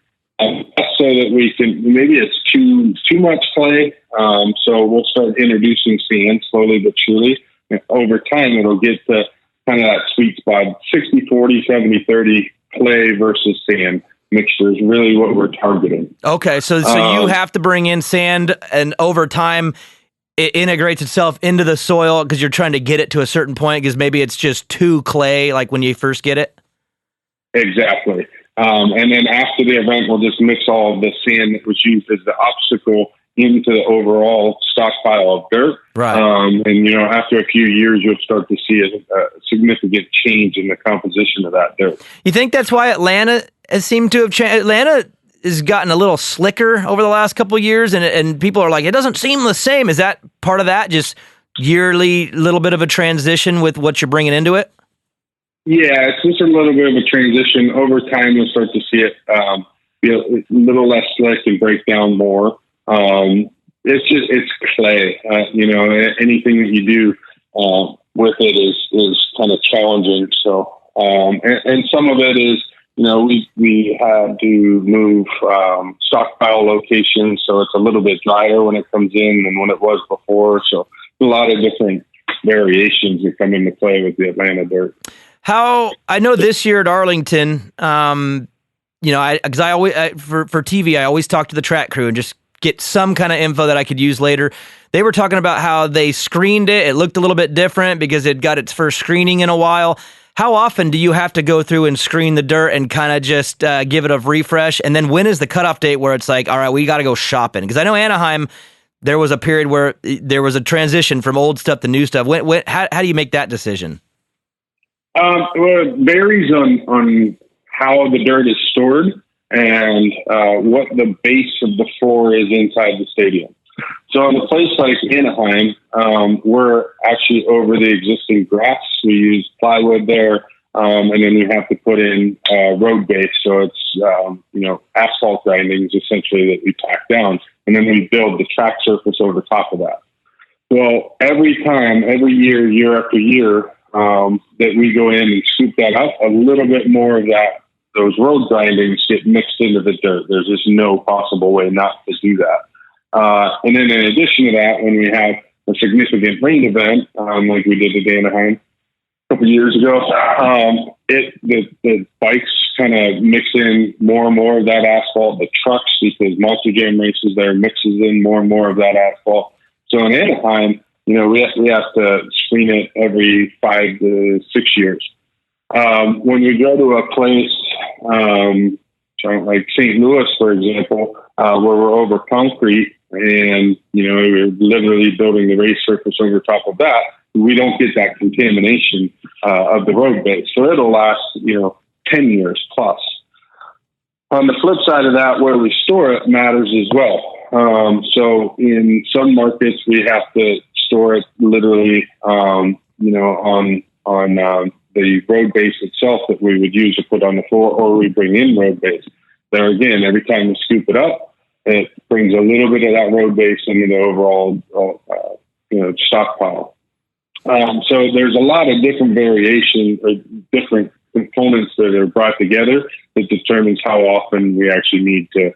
So that we can, maybe it's too much clay, so we'll start introducing sand slowly but surely. And over time, it'll get to kind of that sweet spot, 60-40, 70-30 clay versus sand mixture is really what we're targeting. Okay, so you have to bring in sand, and over time, it integrates itself into the soil because you're trying to get it to a certain point, because maybe it's just too clay, like when you first get it? Exactly. And then after the event, we'll just mix all of the sand that was used as the obstacle into the overall stockpile of dirt. Right. And, you know, after a few years, you'll start to see a significant change in the composition of that dirt. You think that's why Atlanta has seemed to have changed? Atlanta has gotten a little slicker over the last couple of years, and people are like, it doesn't seem the same. Is that part of that? Just yearly little bit of a transition with what you're bringing into it? Yeah, it's just a little bit of a transition. Over time, you'll start to see it be a little less slick and break down more. It's clay. You know, anything that you do with it is kind of challenging. So, and some of it is, you know, we had to move stockpile locations, so it's a little bit drier when it comes in than when it was before. So, a lot of different variations that come into play with the Atlanta dirt. I know this year at Arlington, you know, because I always for TV, I always talk to the track crew and just get some kind of info that I could use later. They were talking about how they screened it. It looked a little bit different because it got its first screening in a while. How often do you have to go through and screen the dirt and kind of just give it a refresh? And then when is the cutoff date where it's like, all right, we got to go shopping? Because I know Anaheim, there was a period where there was a transition from old stuff to new stuff. How do you make that decision? Well, it varies on how the dirt is stored and what the base of the floor is inside the stadium. So in a place like Anaheim, we're actually over the existing grass. We use plywood there, and then we have to put in road base. So it's, you know, asphalt grindings essentially that we pack down, and then we build the track surface over top of that. Well, every year, year after year, that we go in and scoop that up, a little bit more of those road grindings get mixed into the dirt. There's just no possible way not to do that. And then in addition to that, when we have a significant rain event, like we did at Anaheim a couple years ago, the bikes kind of mix in more and more of that asphalt. The trucks, because Monster Jam races there, mixes in more and more of that asphalt. So in Anaheim, you know, we have to screen it every 5 to 6 years. When we go to a place like St. Louis, for example, where we're over concrete and, you know, we're literally building the race surface over top of that, we don't get that contamination of the road base. So it'll last, you know, 10 years plus. On the flip side of that, where we store it matters as well. So in some markets, we have to store it literally, you know, on the road base itself that we would use to put on the floor, or we bring in road base. There again, every time we scoop it up, it brings a little bit of that road base into the overall, you know, stockpile. So there's a lot of different variation or different components that are brought together that determines how often we actually need to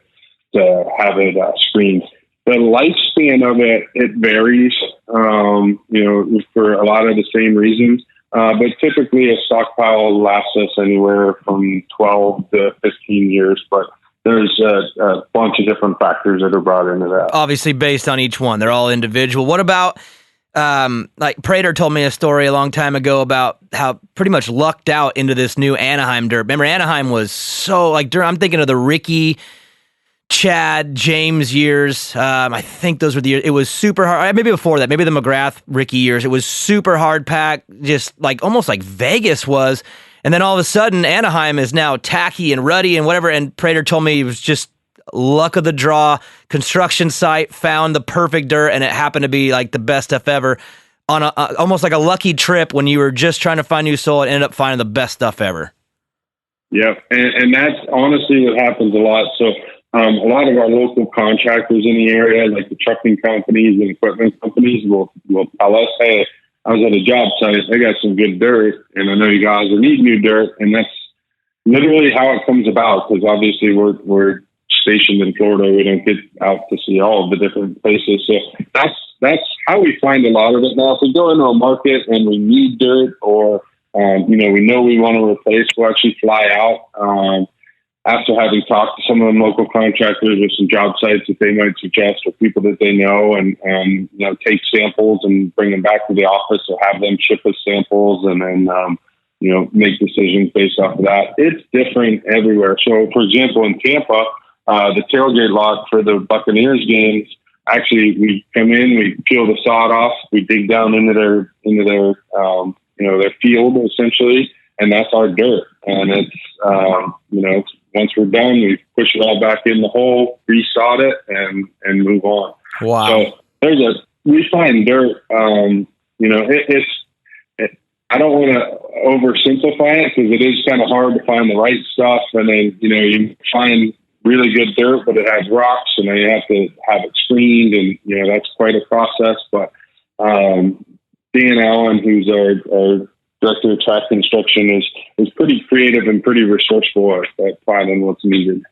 have it screened. The lifespan of it varies, you know, for a lot of the same reasons. But typically a stockpile lasts us anywhere from 12 to 15 years, but there's a bunch of different factors that are brought into that. Obviously based on each one. They're all individual. What about, like Prater told me a story a long time ago about how pretty much lucked out into this new Anaheim dirt. Remember, Anaheim was so like, I'm thinking of the Ricky, Chad, James years. I think those were the years. It was super hard. Maybe before that, maybe the McGrath, Ricky years. It was super hard packed, just like almost like Vegas was. And then all of a sudden, Anaheim is now tacky and ruddy and whatever. And Prater told me it was just luck of the draw. Construction site found the perfect dirt, and it happened to be like the best stuff ever. On almost like a lucky trip when you were just trying to find new soil, and ended up finding the best stuff ever. Yep, and that's honestly what happens a lot. So a lot of our local contractors in the area, like the trucking companies and equipment companies, will tell us, hey, I was at a job site, they got some good dirt, and I know you guys will need new dirt. And that's literally how it comes about, because obviously we're stationed in Florida. We don't get out to see all of the different places. So that's how we find a lot of it now. If we go into a market and we need dirt, or you know we want to replace, we'll actually fly out after having talked to some of the local contractors or some job sites that they might suggest, or people that they know, and you know, take samples and bring them back to the office, or have them ship us samples, and then make decisions based off of that. It's different everywhere. So, for example, in Tampa, the tailgate lot for the Buccaneers games, actually, we come in, we peel the sod off, we dig down into their their field essentially, and that's our dirt. And it's once we're done, we push it all back in the hole, resod it, and move on. Wow. So we find dirt. I don't want to oversimplify it because it is kind of hard to find the right stuff, and then you find really good dirt, but it has rocks, and then you have to have it screened, and that's quite a process. But Dan Allen, who's our director of track construction, is pretty creative and pretty resourceful at finding what's needed.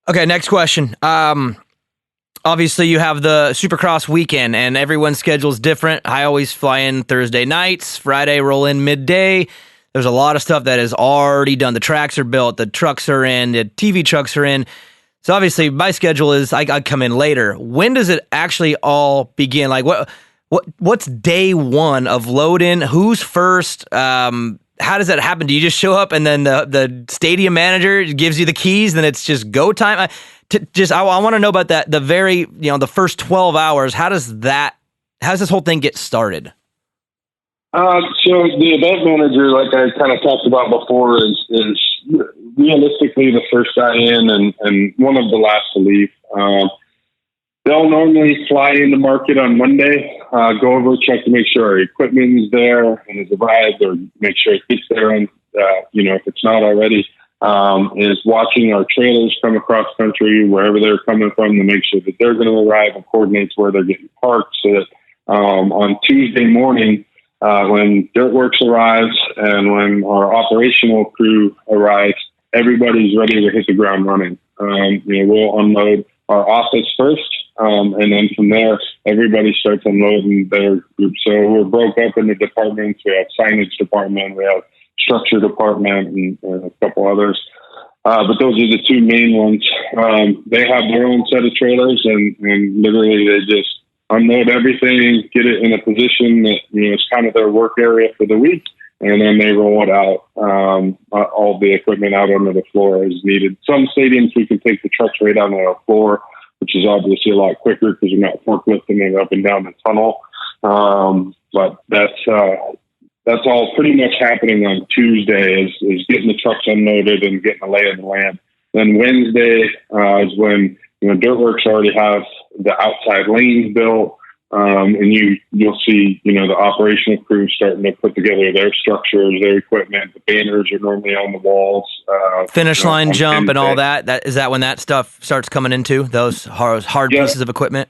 Okay, next question. Obviously, you have the Supercross weekend, and everyone's schedule is different. I always fly in Thursday nights, Friday roll in midday. There's a lot of stuff that is already done. The tracks are built, the trucks are in, the TV trucks are in. So obviously, my schedule is I come in later. When does it actually all begin? Like what's day one of load in? Who's first? How does that happen? Do you just show up and then the stadium manager gives you the keys, then it's just go time? I want to know about that. The very the first 12 hours. How does this whole thing get started? So the event manager, like I kind of talked about before, is realistically the first guy in and one of the last to leave. They'll normally fly into market on Monday, go over, check to make sure our equipment is there and has arrived, or make sure it gets there, and if it's not already, is watching our trailers come across country, wherever they're coming from, to make sure that they're going to arrive, and coordinates where they're getting parked, so that on Tuesday morning, when Dirtworks arrives and when our operational crew arrives, everybody's ready to hit the ground running. We'll unload our office first, and then from there, everybody starts unloading their group. So we're broke up into departments. We have signage department, we have structure department, and a couple others. But those are the two main ones. They have their own set of trailers, and literally they just unload everything, get it in a position that is kind of their work area for the week, and then they roll it out. All the equipment out onto the floor as needed. Some stadiums we can take the trucks right onto the floor, which is obviously a lot quicker because you're not forklifting it up and down the tunnel. But that's all pretty much happening on Tuesday is getting the trucks unloaded and getting the lay of the land. Then Wednesday is when Dirtworks already have the outside lanes built, and you'll see the operational crew starting to put together their structures, their equipment. The banners are normally on the walls. Finish line jump and all that. Is that when that stuff starts coming into those hard pieces of equipment?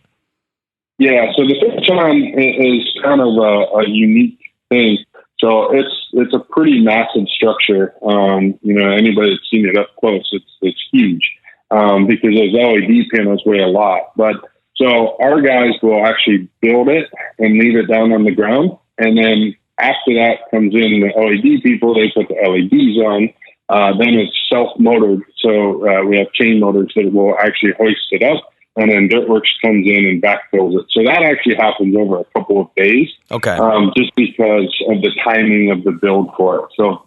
Yeah. So the finish line is kind of a unique thing. So it's a pretty massive structure. Anybody that's seen it up close, it's huge. Because those LED panels weigh a lot. But so our guys will actually build it and leave it down on the ground. And then after that comes in the LED people, they put the LEDs on. Then it's self-motored. So we have chain motors that will actually hoist it up. And then Dirtworks comes in and backfills it. So that actually happens over a couple of days. Okay. Just because of the timing of the build for it. So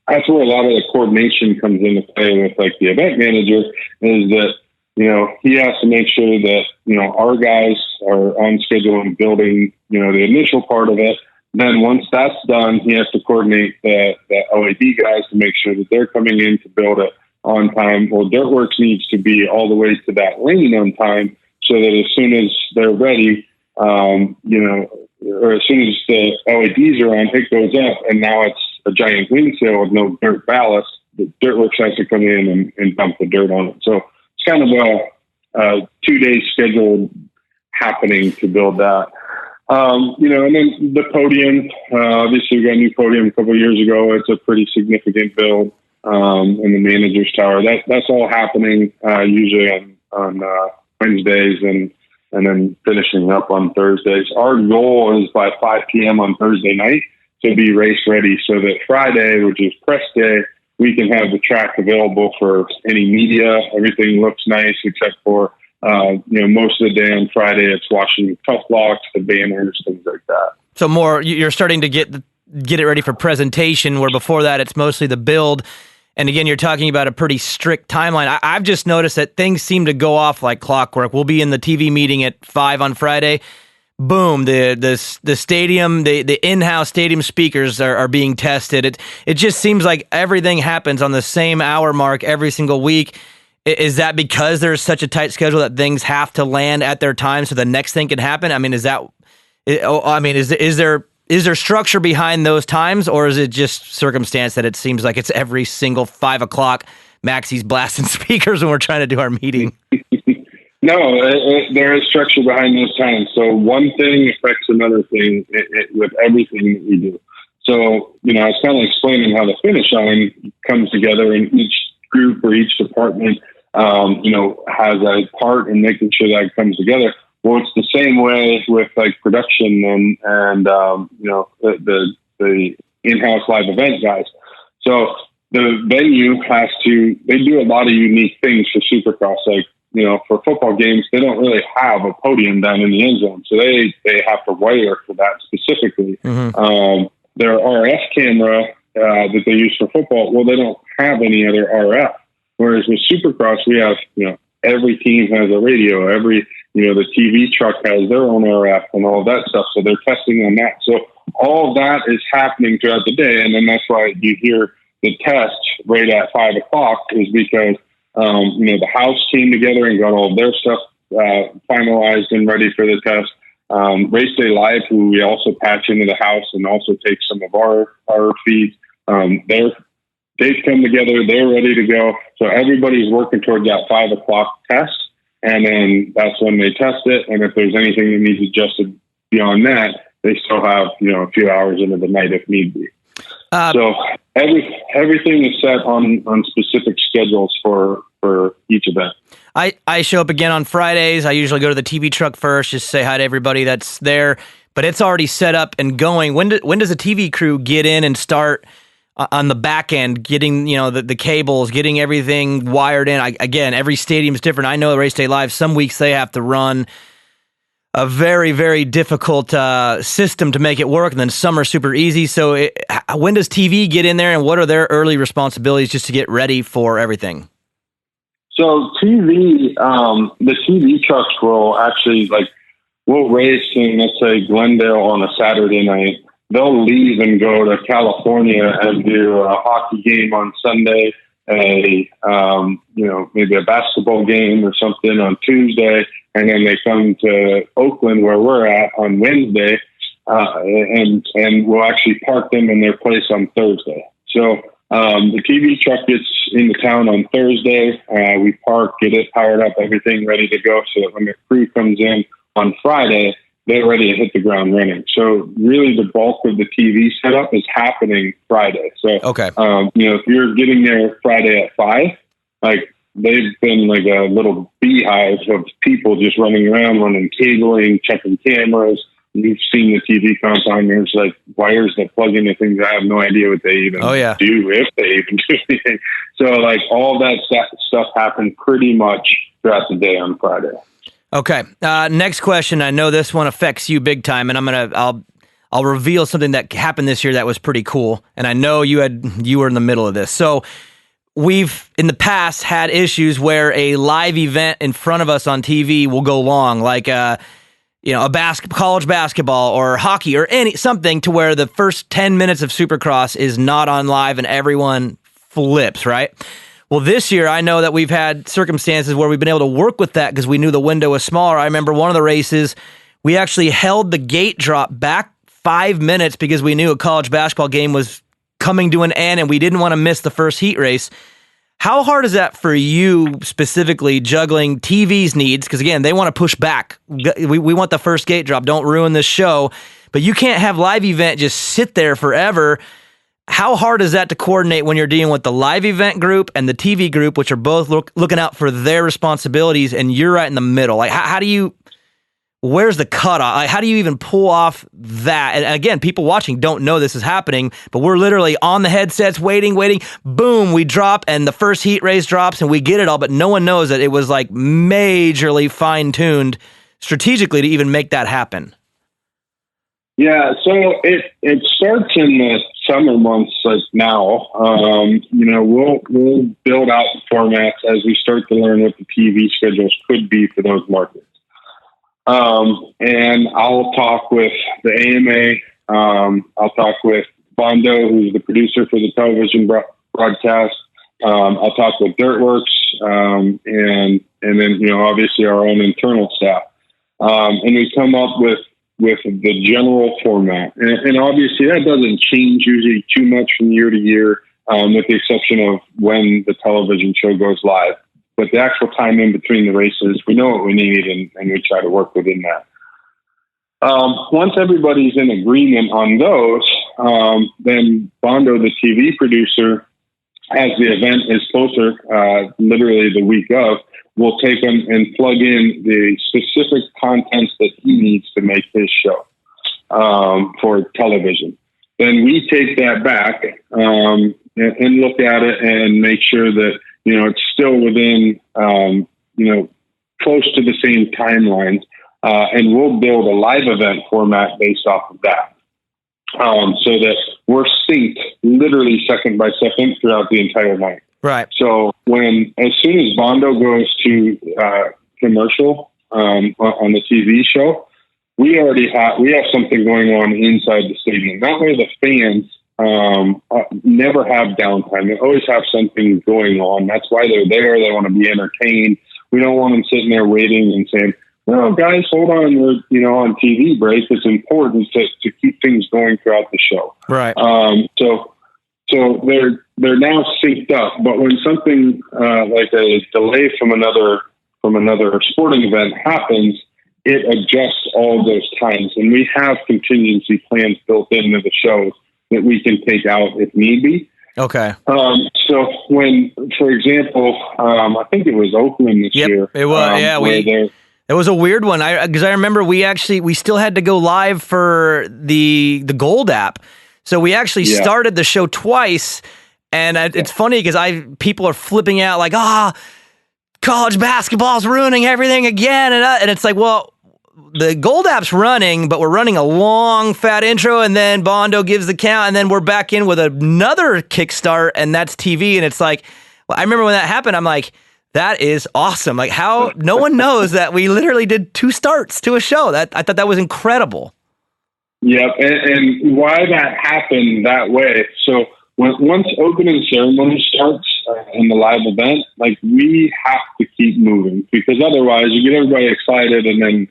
that's where a lot of the coordination comes into play with like the event manager, is that, he has to make sure that, our guys are on schedule and building, the initial part of it. Then once that's done, he has to coordinate the LED guys to make sure that they're coming in to build it on time. Well, Dirtworks needs to be all the way to that lane on time so that as soon as they're ready, or as soon as the LEDs are on, it goes up, and now it's a giant wind sail with no dirt ballast. The Dirtworks has to come in and dump the dirt on it. So it's kind of a 2-day scheduled happening to build that. And then the podium, obviously we got a new podium a couple of years ago. It's a pretty significant build, in the manager's tower. That's all happening, usually on Wednesdays and then finishing up on Thursdays. Our goal is by 5 p.m. on Thursday night to be race ready so that Friday, which is press day, we can have the track available for any media. Everything looks nice except for, most of the day on Friday, it's washing the cuff locks, the banners, things like that. So you're starting to get get it ready for presentation, where before that it's mostly the build. And again, you're talking about a pretty strict timeline. I've just noticed that things seem to go off like clockwork. We'll be in the TV meeting at 5 on Friday. Boom, the stadium, the in-house stadium speakers are being tested. It just seems like everything happens on the same hour mark every single week. Is that because there's such a tight schedule that things have to land at their time so the next thing can happen? I mean, is there structure behind those times, or is it just circumstance that it seems like it's every single 5 o'clock Maxie's blasting speakers when we're trying to do our meeting? No, there is structure behind those times. So one thing affects another thing with everything that we do. So, I was kind of explaining how the finish line comes together, and each group or each department, has a part in making sure that it comes together. Well, it's the same way with like production and the in-house live event guys. So the venue they do a lot of unique things for Supercross. Like, for football games, they don't really have a podium down in the end zone. So they have to wire for that specifically. Mm-hmm. Their RF camera that they use for football, well, they don't have any other RF. Whereas with Supercross, we have, every team has a radio. The TV truck has their own RF and all of that stuff. So they're testing on that. So all of that is happening throughout the day. And then that's why you hear the test right at 5 o'clock is because, the house came together and got all of their stuff finalized and ready for the test. Race Day Live, who we also patch into the house and also take some of our feeds, they've come together. They're ready to go. So everybody's working toward that 5 o'clock test. And then that's when they test it. And if there's anything that needs adjusted beyond that, they still have, a few hours into the night if need be. So everything is set on specific schedules for each event. I show up again on Fridays. I usually go to the TV truck first, just say hi to everybody that's there. But it's already set up and going. When does a TV crew get in and start on the back end, getting the cables, getting everything wired in? Again, every stadium is different. I know Race Day Live, some weeks they have to run a very, very difficult system to make it work, and then some are super easy. So when does TV get in there, and what are their early responsibilities just to get ready for everything? So TV, the TV trucks will actually, we'll race in, let's say, Glendale on a Saturday night. They'll leave and go to California and do a hockey game on Sunday, maybe a basketball game or something on Tuesday, and then they come to Oakland where we're at on Wednesday, and we'll actually park them in their place on Thursday. So the TV truck gets into town on Thursday. We park, get it powered up, everything ready to go, so that when the crew comes in on Friday, they're ready to hit the ground running. So really the bulk of the TV setup is happening Friday. So, okay. If you're getting there Friday at 5, they've been like a little beehive of people just running around, running cabling, checking cameras. You've seen the TV compound. There's wires that plug into things. I have no idea what they even do, if they even do anything. So all that stuff happened pretty much throughout the day on Friday. Okay. Next question. I know this one affects you big time, and I'll reveal something that happened this year that was pretty cool. And I know you were in the middle of this. So we've in the past had issues where a live event in front of us on TV will go long, like a college basketball or hockey or something, to where the first 10 minutes of Supercross is not on live and everyone flips, right? Well, this year, I know that we've had circumstances where we've been able to work with that because we knew the window was smaller. I remember one of the races, we actually held the gate drop back 5 minutes because we knew a college basketball game was coming to an end and we didn't want to miss the first heat race. How hard is that for you specifically, juggling TV's needs? Because again, they want to push back. We want the first gate drop. Don't ruin this show. But you can't have live event just sit there forever. How hard is that to coordinate when you're dealing with the live event group and the TV group, which are both looking out for their responsibilities, and you're right in the middle? How do you, where's the cutoff? How do you even pull off that? And again, people watching don't know this is happening, but we're literally on the headsets, waiting. Boom, we drop, and the first heat race drops, and we get it all, but no one knows that it was majorly fine-tuned strategically to even make that happen. Yeah, so it starts in the summer months like now. We'll build out the formats as we start to learn what the TV schedules could be for those markets. And I'll talk with the AMA. I'll talk with Bondo, who's the producer for the television broadcast. I'll talk with Dirtworks, and then obviously our own internal staff. And we come up with the general format. And obviously that doesn't change usually too much from year to year, with the exception of when the television show goes live. But the actual time in between the races, we know what we need, and we try to work within that. Once everybody's in agreement on those, then Bondo, the TV producer, as the event is closer, literally the week of, will take them and plug in the specific contents that he needs to make his show for television. Then we take that back and look at it and make sure that it's still within close to the same timelines, and we'll build a live event format based off of that, so that we're synced literally second by second throughout the entire night. Right. So as soon as Bondo goes to commercial on the TV show, we have something going on inside the stadium. That way the fans never have downtime. They always have something going on. That's why they're there. They want to be entertained. We don't want them sitting there waiting and saying, "No, guys, hold on. We're on TV break." It's important to keep things going throughout the show. Right. So they're now synced up. But when something like a delay from another sporting event happens, it adjusts all those times, and we have contingency plans built into the shows that we can take out if need be. Okay. So when, for example, I think it was Oakland this year. It was. It was a weird one. Because I remember we still had to go live for the Gold app. So we actually started the show twice, and it's funny because people are flipping out like, college basketball's ruining everything again, and it's like, well, the Gold app's running, but we're running a long fat intro, and then Bondo gives the count, and then we're back in with another kickstart, and that's TV, and it's like, well, I remember when that happened, I'm like, that is awesome. Like, how no one knows that we literally did 2 starts to a show. I thought that was incredible. Yep, and why that happened that way. So once opening ceremony starts in the live event, like, we have to keep moving, because otherwise you get everybody excited and then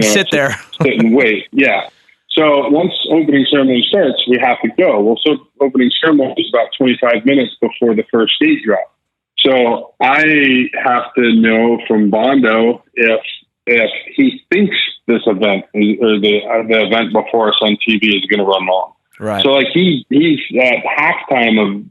sit there, sit and wait. Yeah. So once opening ceremony starts, we have to go. Well, so opening ceremony is about 25 minutes before the first gate drop. So I have to know from Bondo if he thinks this event or the event before us on TV is going to run long. Right. So like he's at halftime of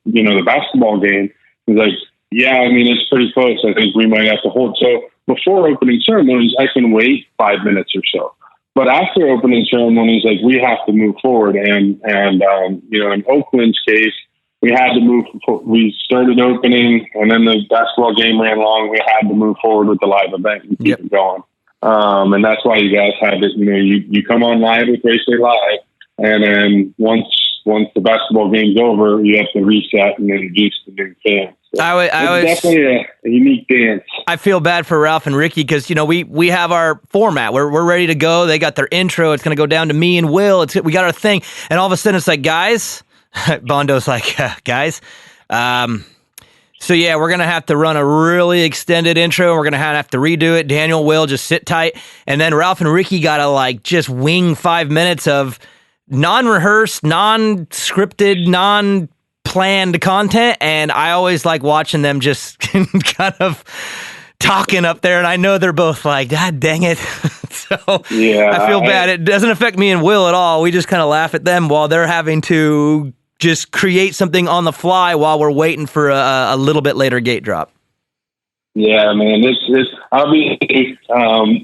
the basketball game. He's like, yeah, I mean, it's pretty close. I think we might have to hold. So before opening ceremonies, I can wait 5 minutes or so. But after opening ceremonies, like, we have to move forward. And in Oakland's case, we had to move. We started opening, and then the basketball game ran long. We had to move forward with the live event and keep it going. And that's why you guys had it. You come on live with Race Day Live, and then once the basketball game's over, you have to reset and introduce the new fans. So it's definitely a unique dance. I feel bad for Ralph and Ricky because we have our format. We're ready to go. They got their intro. It's going to go down to me and Will. We got our thing, and all of a sudden it's like, guys. Bondo's like, guys. So yeah, we're gonna have to run a really extended intro. We're gonna have to redo it. Daniel, Will, just sit tight, and then Ralph and Ricky gotta just wing 5 minutes of non-rehearsed, non-scripted, non-planned content. And I always like watching them just kind of talking up there, and I know they're both like, God dang it. So yeah, I feel bad. It doesn't affect me and Will at all. We just kind of laugh at them while they're having to just create something on the fly while we're waiting for a little bit later gate drop. Yeah, man, it's obviously,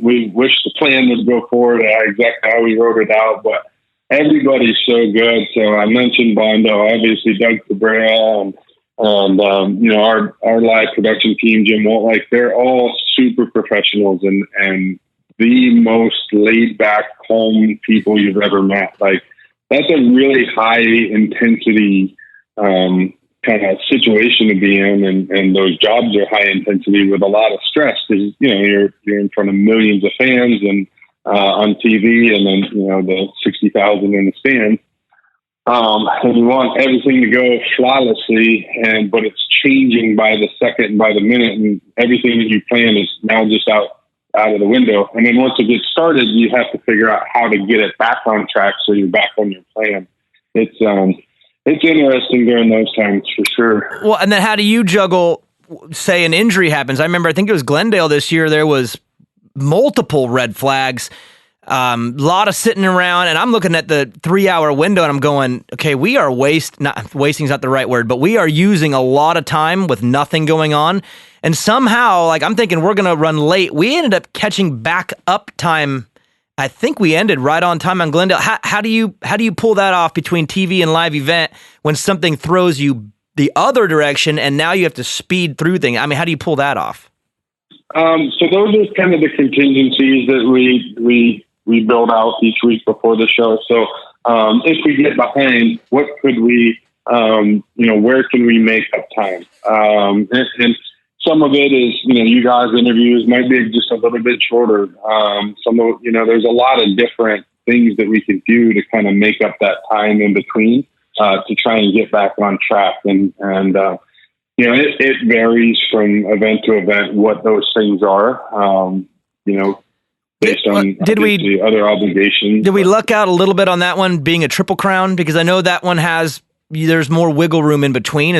we wish the plan would go forward exactly how we wrote it out, but everybody's so good. So I mentioned Bondo, obviously Doug Cabrera, and our live production team, Jim Walt, they're all super professionals, and the most laid back, calm people you've ever met. Like, that's a really high intensity kind of situation to be in, and those jobs are high intensity with a lot of stress because you're in front of millions of fans and on TV, and then the 60,000 in the stands. And you want everything to go flawlessly, but it's changing by the second and by the minute, and everything that you plan is now just out of the window. And then once it gets started, you have to figure out how to get it back on track so you're back on your plan. It's interesting during those times for sure. Well, and then how do you juggle, say an injury happens? I think it was Glendale this year. There was multiple red flags, a lot of sitting around, and I'm looking at the 3-hour window and I'm going, okay, we are wasting's not the right word, but we are using a lot of time with nothing going on. And somehow, like, I'm thinking we're going to run late. We ended up catching back up time. I think we ended right on time on Glendale. How do you pull that off between TV and live event when something throws you the other direction and now you have to speed through things? I mean, how do you pull that off? So those are kind of the contingencies that we build out each week before the show. So if we get behind, what could we, where can we make up time? And some of it is, you guys' interviews might be just a little bit shorter. There's a lot of different things that we can do to kind of make up that time in between to try and get back on track. And it varies from event to event what those things are, based on other obligations. Did we luck out a little bit on that one being a Triple Crown? Because I know that one there's more wiggle room in between.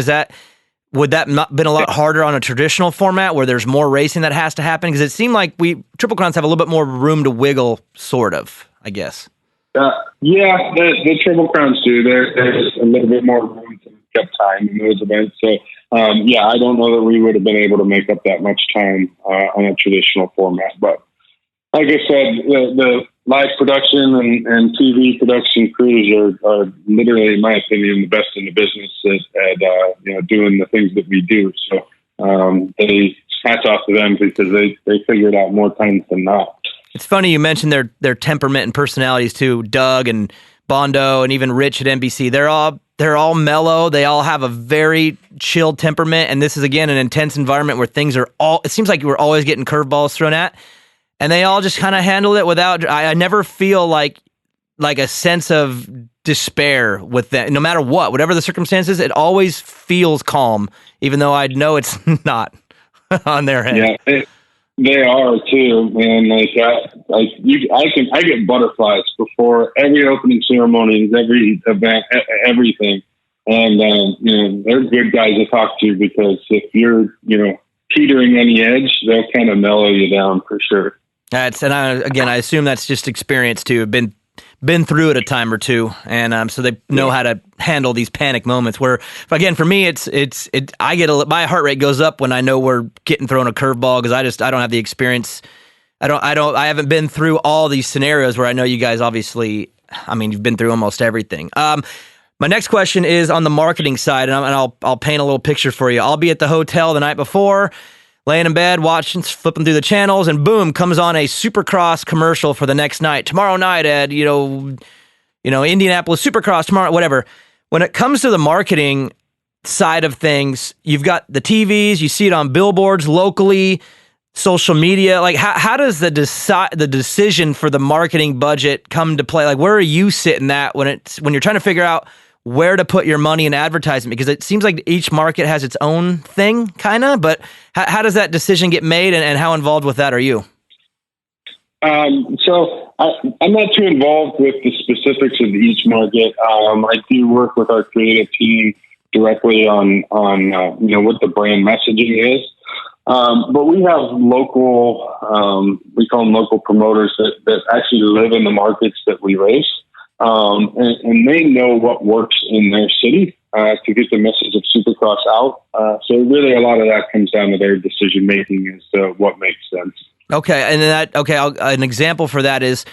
Would that not been a lot harder on a traditional format where there's more racing that has to happen? Because it seemed like Triple Crowns have a little bit more room to wiggle, sort of, I guess. The Triple Crowns do. There's a little bit more room to make up time in those events. So, I don't know that we would have been able to make up that much time on a traditional format. But like I said, the live production and TV production crews are literally, in my opinion, the best in the business at doing the things that we do. So they hats off to them because they figure it out more times than not. It's funny you mentioned their temperament and personalities too. Doug and Bondo and even Rich at NBC. They're all mellow. They all have a very chilled temperament, and this is again an intense environment where things are it seems like we're always getting curveballs thrown at. And they all just kind of handle it without. I never feel like a sense of despair with that. No matter whatever the circumstances, it always feels calm, even though I know it's not on their end. Yeah, they are too, man. I get butterflies before every opening ceremony, every event, everything, and they're good guys to talk to because if you're teetering on the edge, they'll kind of mellow you down for sure. I assume that's just experience too. Been through it a time or two, and so they know how to handle these panic moments. Where, again, for me, my heart rate goes up when I know we're getting thrown a curveball because I don't have the experience. I haven't been through all these scenarios where I know you guys obviously. I mean, you've been through almost everything. My next question is on the marketing side, and I'll paint a little picture for you. I'll be at the hotel the night before, laying in bed, watching, flipping through the channels, and boom, comes on a Supercross commercial for the next night. Tomorrow night at, Indianapolis Supercross tomorrow, whatever. When it comes to the marketing side of things, you've got the TVs, you see it on billboards locally, social media. Like, how does the decision for the marketing budget come to play? Like, where are you sitting at when you're trying to figure out where to put your money in advertising? Because it seems like each market has its own thing, kind of, but how does that decision get made, and how involved with that are you? So I'm not too involved with the specifics of each market. I do work with our creative team directly on what the brand messaging is. But we have local, we call them local promoters that actually live in the markets that we race. And they know what works in their city to get the message of Supercross out. So really a lot of that comes down to their decision making as to what makes sense. Okay, and an example for that is a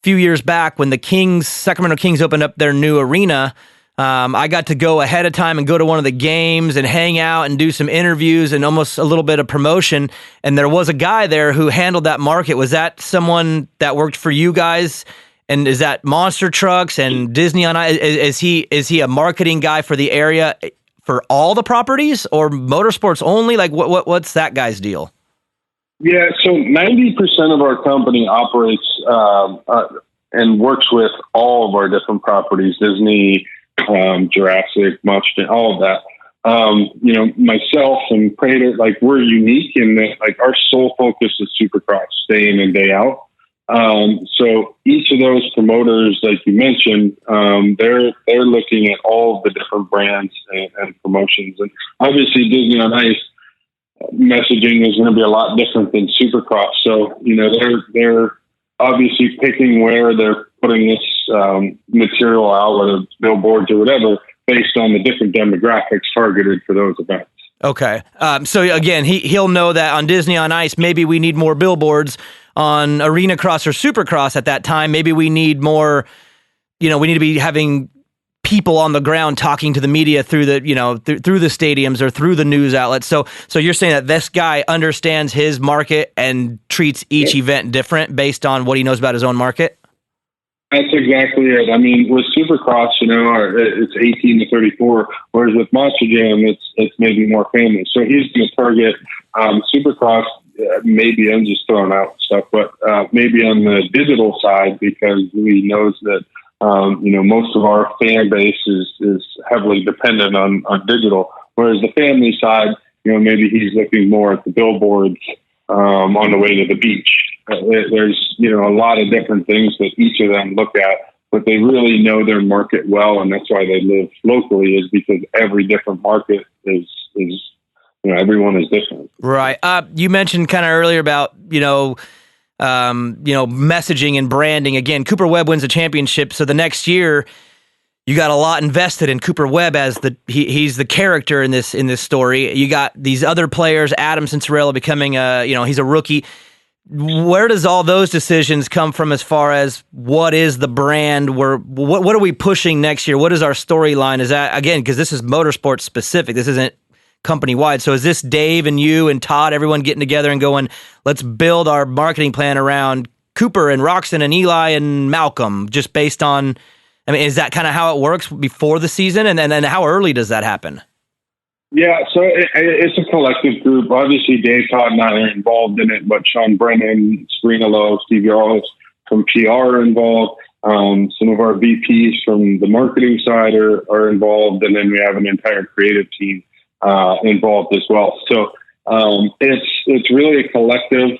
few years back when the Sacramento Kings opened up their new arena. I got to go ahead of time and go to one of the games and hang out and do some interviews and almost a little bit of promotion. And there was a guy there who handled that market. Was that someone that worked for you guys? And is that Monster Trucks and Disney on Ice? Is he a marketing guy for the area for all the properties or motorsports only? Like what's that guy's deal? Yeah, so 90% of our company operates and works with all of our different properties, Disney, Jurassic, Munchkin, all of that. Myself and Prater, like we're unique in that like our sole focus is Supercross, day in and day out. So each of those promoters, like you mentioned, they're looking at all of the different brands and promotions. And obviously Disney on Ice messaging is going to be a lot different than Supercross. So, they're obviously picking where they're putting this material out, whether it's billboards or whatever, based on the different demographics targeted for those events. Okay. So again, he'll know that on Disney on Ice, maybe we need more billboards. On Arenacross or Supercross at that time, maybe we need more, we need to be having people on the ground talking to the media through the, through the stadiums or through the news outlets. So you're saying that this guy understands his market and treats each event different based on what he knows about his own market? That's exactly it. I mean, with Supercross, it's 18 to 34, whereas with Monster Jam, it's maybe more family. So he's going to target Supercross. Maybe I'm just throwing out stuff, but maybe on the digital side, because he knows that most of our fan base is heavily dependent on digital. Whereas the family side, maybe he's looking more at the billboards on the way to the beach. There's a lot of different things that each of them look at, but they really know their market well, and that's why they live locally. Is because every different market is everyone is different. Right. You mentioned kind of earlier about, messaging and branding. Again, Cooper Webb wins the championship. So the next year you got a lot invested in Cooper Webb as he's the character in this story. You got these other players, Adam Cincerello becoming he's a rookie. Where does all those decisions come from as far as what is the brand? What are we pushing next year? What is our storyline? Is that, again, because this is motorsport specific. This isn't company-wide. So is this Dave and you and Todd, everyone getting together and going, let's build our marketing plan around Cooper and Roxon and Eli and Malcolm, just based on, is that kind of how it works before the season? And then how early does that happen? Yeah, so it's a collective group. Obviously, Dave, Todd, and I are involved in it, but Sean Brennan, Serena Lowe, Steve Yarles from PR are involved. Some of our VPs from the marketing side are involved, and then we have an entire creative team involved as well. So it's really a collective.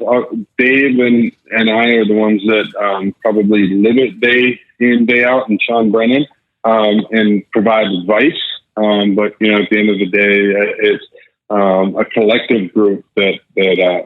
Dave and I are the ones that probably live it day in, day out, and Sean Brennan and provide advice. But at the end of the day, it's a collective group that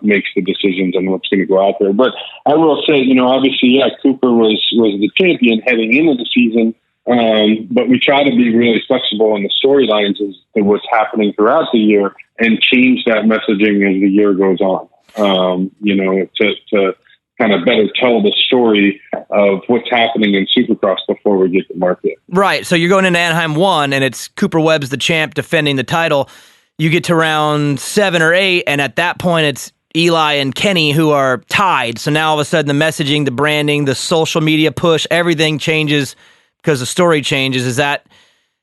makes the decisions on what's going to go out there. But I will say, obviously, Cooper was the champion heading into the season. But we try to be really flexible in the storylines as to what's happening throughout the year and change that messaging as the year goes on. To kind of better tell the story of what's happening in Supercross before we get to market. Right. So you're going into Anaheim 1 and it's Cooper Webb's the champ defending the title. You get to round 7 or 8, and at that point it's Eli and Kenny who are tied. So now all of a sudden the messaging, the branding, the social media push, everything changes because the story changes. Is that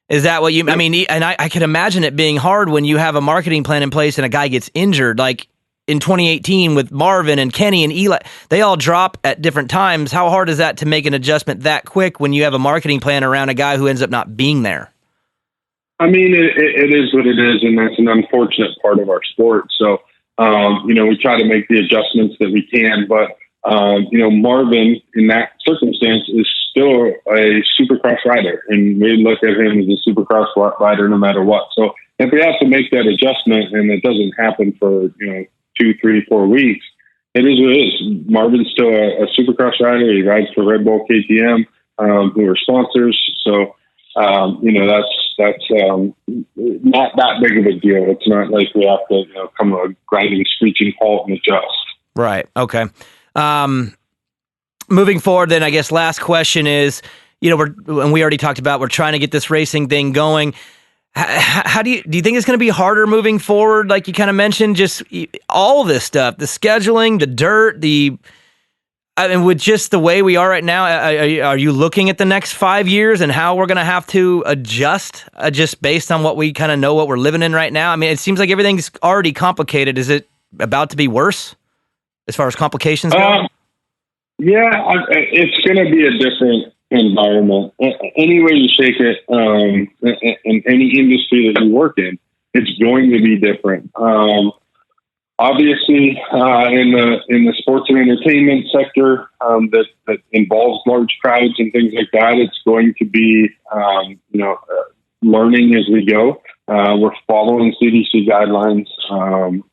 what you, and I can imagine it being hard when you have a marketing plan in place and a guy gets injured. Like in 2018 with Marvin and Kenny and Eli, they all drop at different times. How hard is that to make an adjustment that quick when you have a marketing plan around a guy who ends up not being there? It is what it is, and that's an unfortunate part of our sport. So, we try to make the adjustments that we can, but Marvin in that circumstance is still a Supercross rider, and we look at him as a Supercross rider no matter what. So if we have to make that adjustment and it doesn't happen for 2, 3, 4 weeks, it is what it is. Marvin's still a Supercross rider. He rides for Red Bull KTM, who are sponsors. So that's not that big of a deal. It's not like we have to come to a grinding, screeching halt and adjust. Right. Okay. Moving forward, then I guess last question is, and we already talked about, we're trying to get this racing thing going. How do you think it's going to be harder moving forward? Like you kind of mentioned, just all this stuff, the scheduling, the dirt, with just the way we are right now, are you looking at the next 5 years and how we're going to have to adjust just based on what we kind of know what we're living in right now? I mean, it seems like everything's already complicated. Is it about to be worse as far as complications go? Yeah, it's going to be a different environment. Any way you shake it, in any industry that you work in, it's going to be different. Obviously, in the sports and entertainment sector that involves large crowds and things like that, it's going to be learning as we go. We're following CDC guidelines, and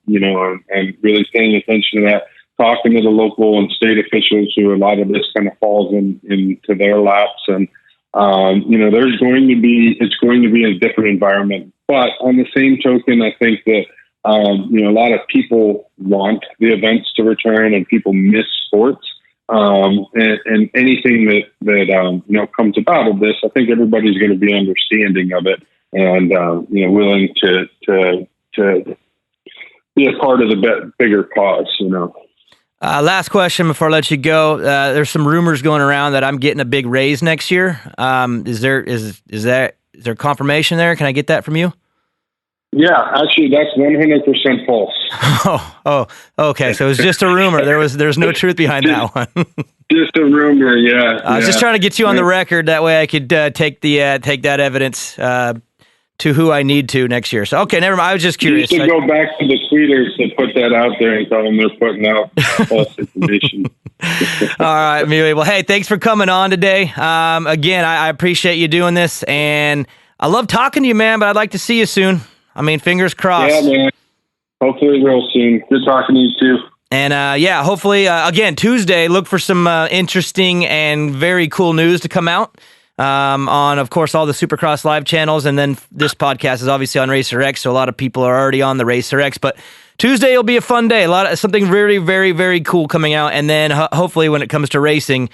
really paying attention to that. Talking to the local and state officials who a lot of this kind of falls into their laps. And, it's going to be a different environment. But on the same token, I think that, a lot of people want the events to return and people miss sports. And anything that comes about of this, I think everybody's going to be understanding of it and, willing to be a part of the bigger cause, Last question before I let you go. There's some rumors going around that I'm getting a big raise next year. Is there confirmation there? Can I get that from you? Yeah, actually, that's 100% false. Oh, okay. So it was just a rumor. There's no truth behind that one. Just a rumor. Yeah. I was just trying to get you on the record. That way, I could take that evidence to who I need to next year. So, okay, never mind. I was just curious. You should go back to the tweeters that put that out there and tell them they're putting out false information. All right, Muey. Well, hey, thanks for coming on today. Again, I appreciate you doing this, and I love talking to you, man, but I'd like to see you soon. I mean, fingers crossed. Yeah, man. Hopefully real soon. Good talking to you, too. And, hopefully, again, Tuesday, look for some interesting and very cool news to come out. On, of course, all the Supercross live channels, and then this podcast is obviously on Racer X, so a lot of people are already on the Racer X. But Tuesday will be a fun day. Something very, very, very cool coming out, and then hopefully, when it comes to racing,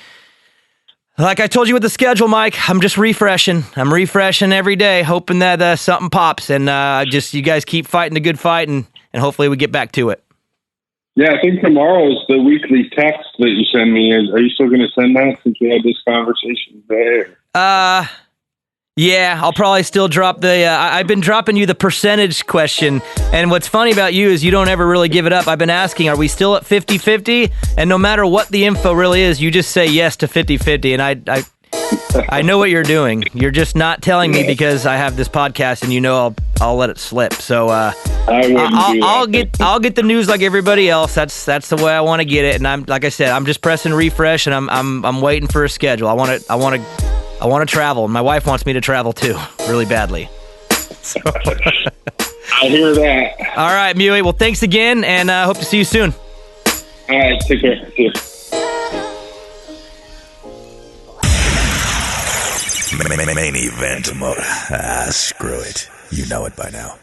like I told you with the schedule, Mike, I'm just refreshing. I'm refreshing every day, hoping that something pops, and you guys keep fighting the good fight, and hopefully we get back to it. Yeah, I think tomorrow is the weekly text that you send me. Are you still going to send that since we had this conversation today? Yeah, I'll probably still drop I've been dropping you the percentage question. And what's funny about you is you don't ever really give it up. I've been asking, are we still at 50-50? And no matter what the info really is, you just say yes to 50-50. And I know what you're doing. You're just not telling me because I have this podcast and I'll let it slip. So, I'll get the news like everybody else. That's the way I want to get it. And I'm, like I said, I'm just pressing refresh and I'm waiting for a schedule. I want to travel. My wife wants me to travel too, really badly. So. I hear that. All right, Muey. Well, thanks again, and hope to see you soon. All right, take care. See you. Main event mode. Screw it. You know it by now.